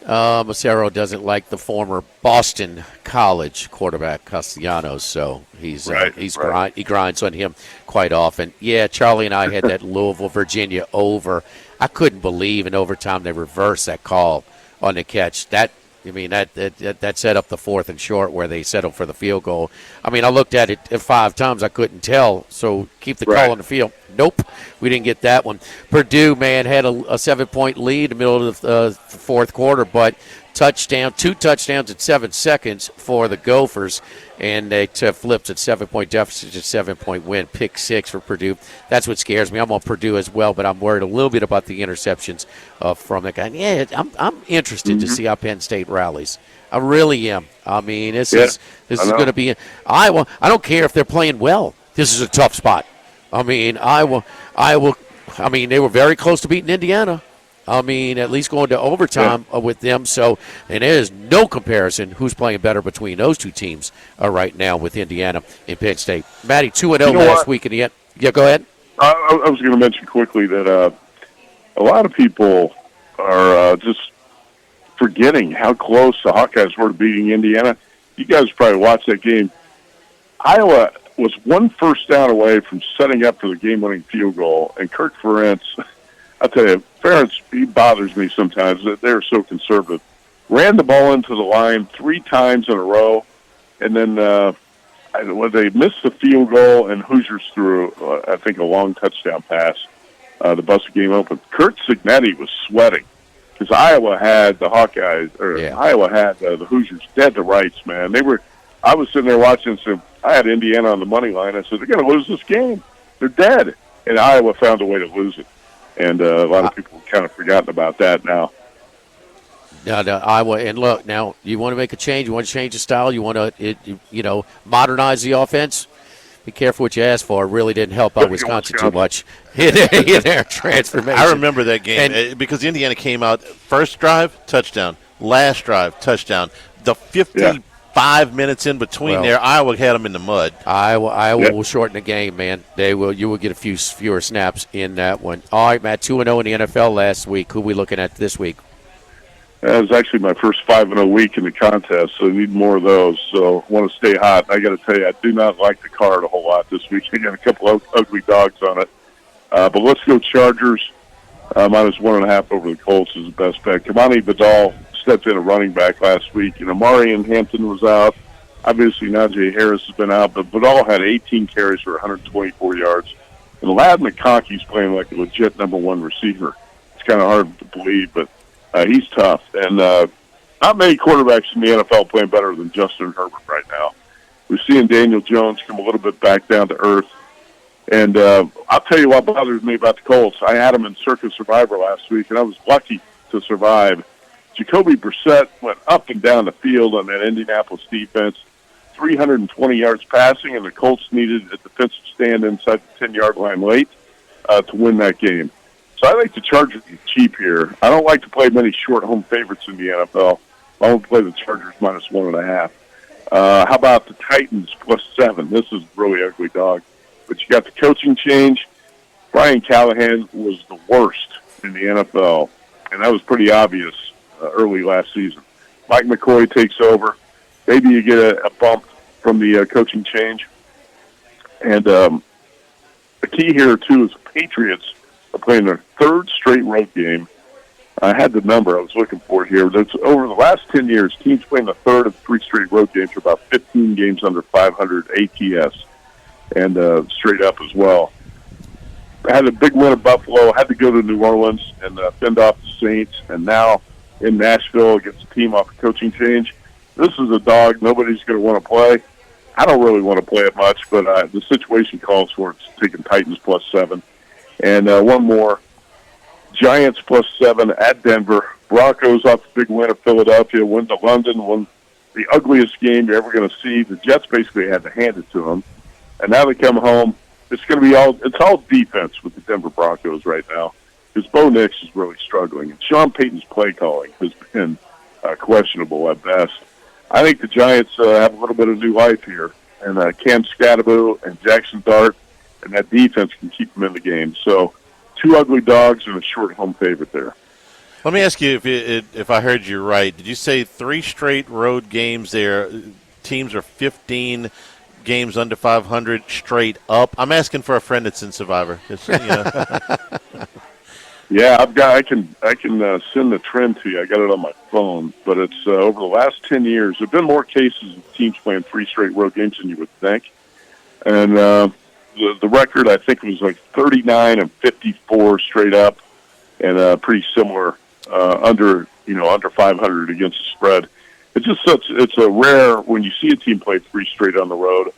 Massaro doesn't like the former Boston College quarterback Castellanos, so he grinds on him quite often. Yeah, Charlie and I had that Louisville, Virginia over. I couldn't believe in overtime they reversed that call on the catch. That set up the 4th and short where they settled for the field goal. I mean, I looked at it 5 times. I couldn't tell. So keep the call on the field. Nope, we didn't get that one. Purdue, man, had a 7-point lead in the middle of the fourth quarter, but 2 touchdowns at 7 seconds for the Gophers, and they flipped at 7-point deficit to 7-point win. Pick 6 for Purdue. That's what scares me. I'm on Purdue as well, but I'm worried a little bit about the interceptions from that guy. Yeah, I'm interested to see how Penn State rallies. I really am. I mean, this is going to be Iowa. I don't care if they're playing well. This is a tough spot. I mean, Iowa. I mean, they were very close to beating Indiana. I mean, at least going to overtime with them. So, and there is no comparison who's playing better between those two teams right now with Indiana and Penn State. Matty, 2-0 last week in the end. Yeah, go ahead. I was going to mention quickly that a lot of people are just forgetting how close the Hawkeyes were to beating Indiana. You guys probably watched that game. Iowa was 1 first down away from setting up for the game-winning field goal, and Kirk Ferentz, I'll tell you, Ferentz, he bothers me sometimes. They're so conservative. Ran the ball into the line 3 times in a row, and then they missed the field goal, and Hoosiers threw, I think, a long touchdown pass to bust the game open. Kurt Cignetti was sweating because Iowa had the Hawkeyes, or Iowa had the Hoosiers dead to rights, man. I was sitting there watching some. I had Indiana on the money line. I said, they're going to lose this game. They're dead. And Iowa found a way to lose it. And a lot of people have kind of forgotten about that now. No, Iowa. And look, now you want to make a change. You want to change the style. You want to, modernize the offense. Be careful what you ask for. It really didn't help out Wisconsin too much in their transformation. I remember that game because Indiana came out first drive, touchdown. Last drive, touchdown. The 55 minutes in between there, Iowa had them in the mud. Iowa will shorten the game, man. You will get a few fewer snaps in that one. All right, Matt, 2-0 in the NFL last week. Who are we looking at this week? That was actually my first 5-0 week in the contest, so I need more of those. So I want to stay hot. I got to tell you, I do not like the card a whole lot this week. I got a couple of ugly dogs on it. But let's go Chargers. -1.5 over the Colts is the best bet. Kamani Vidal stepped in a running back last week. Amari and Hampton was out. Obviously, Najee Harris has been out, but Vidal had 18 carries for 124 yards. And Ladd McConkey's playing like a legit number one receiver. It's kind of hard to believe, but he's tough. And not many quarterbacks in the NFL playing better than Justin Herbert right now. We're seeing Daniel Jones come a little bit back down to earth. And I'll tell you what bothers me about the Colts. I had them in Circus Survivor last week, and I was lucky to survive. Jacoby Brissett went up and down the field on that Indianapolis defense, 320 yards passing, and the Colts needed a defensive stand inside the 10-yard line late to win that game. So I think the Chargers are cheap here. I don't like to play many short home favorites in the NFL. I won't play the Chargers -1.5. How about the Titans +7? This is a really ugly dog. But you got the coaching change. Brian Callahan was the worst in the NFL, and that was pretty obvious early last season. Mike McCoy takes over. Maybe you get a bump from the coaching change. And the key here, too, is the Patriots are playing their third straight road game. I had the number. I was looking for it here. That's over the last 10 years, teams playing the third of 3 straight road games are about 15 games under 500 ATS, and straight up as well. I had a big win at Buffalo, had to go to New Orleans and fend off the Saints, and now in Nashville against a team off a coaching change. This is a dog nobody's going to want to play. I don't really want to play it much, but the situation calls for it. It's taking Titans +7. And one more, Giants +7 at Denver. Broncos off the big win at Philadelphia, win to London, won the ugliest game you're ever going to see. The Jets basically had to hand it to them. And now they come home. It's going to be all defense with the Denver Broncos right now, because Bo Nix is really struggling. And Sean Payton's play calling has been questionable at best. I think the Giants have a little bit of new life here. And Cam Scatterbo and Jackson Dart and that defense can keep them in the game. So 2 ugly dogs and a short home favorite there. Let me ask you if I heard you right. Did you say 3 straight road games there? Teams are 15 games under 500 straight up. I'm asking for a friend that's in Survivor. Yeah, I can send the trend to you. I got it on my phone, but it's over the last 10 years. There've been more cases of teams playing 3 straight road games than you would think, and the record I think was like 39 and 54 straight up, and pretty similar under 500 against the spread. It's just it's a rare when you see a team play 3 straight on the road,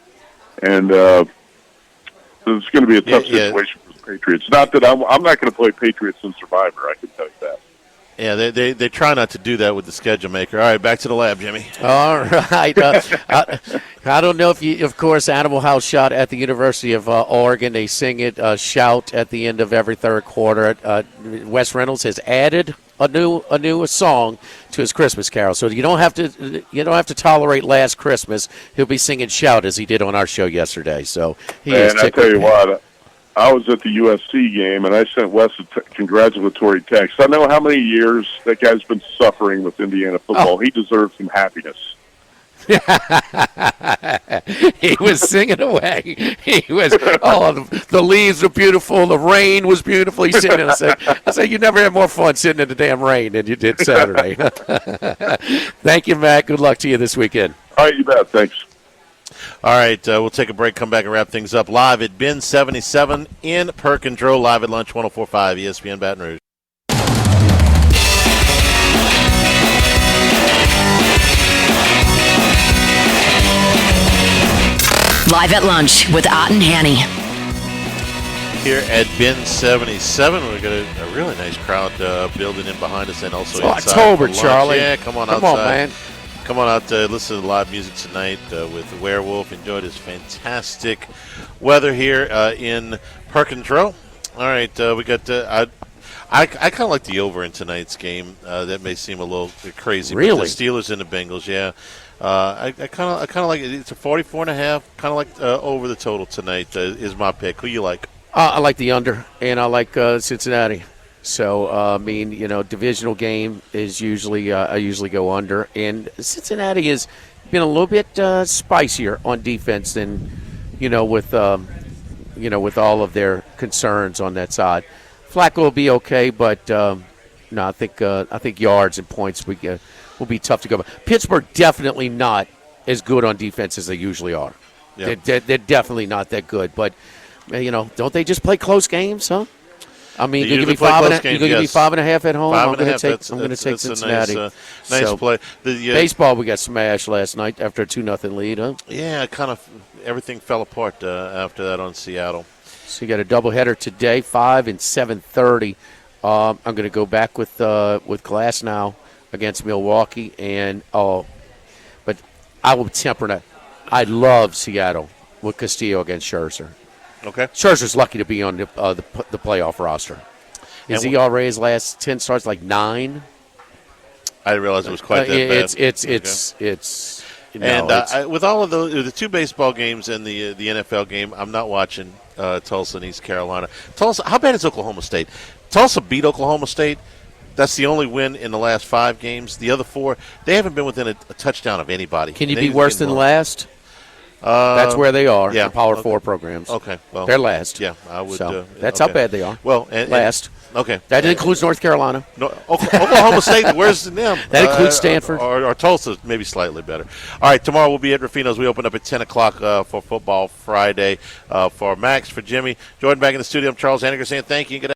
and it's going to be a tough situation for the Patriots. Not that I'm not going to play Patriots in Survivor, I can tell you that. Yeah, they try not to do that with the schedule maker. All right, back to the lab, Jimmy. All right. I don't know if you, of course, Animal House shot at the University of Oregon. They sing it, shout at the end of every third quarter. Wes Reynolds has added a new song to his Christmas carol, so you don't have to tolerate Last Christmas. He'll be singing shout as he did on our show yesterday. So he is. And I tell you what. I was at the USC game, and I sent Wes a congratulatory text. I know how many years that guy's been suffering with Indiana football. He deserves some happiness. He was singing away. He was, the leaves were beautiful. The rain was beautiful. He's sitting there. I said, you never had more fun sitting in the damn rain than you did Saturday. Thank you, Matt. Good luck to you this weekend. All right, you bet. Thanks. All right, we'll take a break, come back and wrap things up live at Bin 77 in Perkindrow, live at lunch, 104.5 ESPN Baton Rouge. Live at Lunch with Ott and Hanny. Here at Bin 77, we've got a really nice crowd building in behind us, and also it's inside October, for lunch. Charlie. Yeah, come on Come outside. on, man. Come on out to listen to live music tonight with Werewolf. Enjoy this fantastic weather here in Perkins Row. All right, we got. I kind of like the over in tonight's game. That may seem a little crazy. Really? But the Steelers and the Bengals, yeah. I kind of like it. It's a 44.5. Kind of like over the total tonight is my pick. Who you like? I like the under, and I like Cincinnati. So, divisional game is usually I usually go under, and Cincinnati has been a little bit spicier on defense than with all of their concerns on that side. Flacco will be okay, but no, I think yards and points will be tough to go by. Pittsburgh definitely not as good on defense as they usually are. Yep. They're definitely not that good, but don't they just play close games, huh? I mean, you give me 5.5 at home. I'm going to take Cincinnati. Nice play. Baseball, we got smashed last night after a 2-0 lead, huh? Yeah, kind of everything fell apart after that on Seattle. So you got a doubleheader today, 5 and 7:30. I'm going to go back with Glass now against Milwaukee, but I will temper that. I love Seattle with Castillo against Scherzer. Okay. Scherzer's lucky to be on the playoff roster. His ERA his last 10 starts like 9. I didn't realize it was quite that bad. With all of the two baseball games and the NFL game, I'm not watching Tulsa and East Carolina. Tulsa, how bad is Oklahoma State? Tulsa beat Oklahoma State. That's the only win in the last 5 games. The other 4, they haven't been within a touchdown of anybody. Can you be worse than last? That's where they are. Yeah, the Power 4 programs. Okay, well, they're last. Yeah, I would. So that's how bad they are. Well, last. Okay, that includes North Carolina. No, Oklahoma State worse than them. That includes Stanford or Tulsa, maybe slightly better. All right, tomorrow we'll be at Rufino's. We open up at 10 o'clock for Football Friday. For Max, for Jimmy, Jordan back in the studio. I'm Charles Hanniger saying thank you.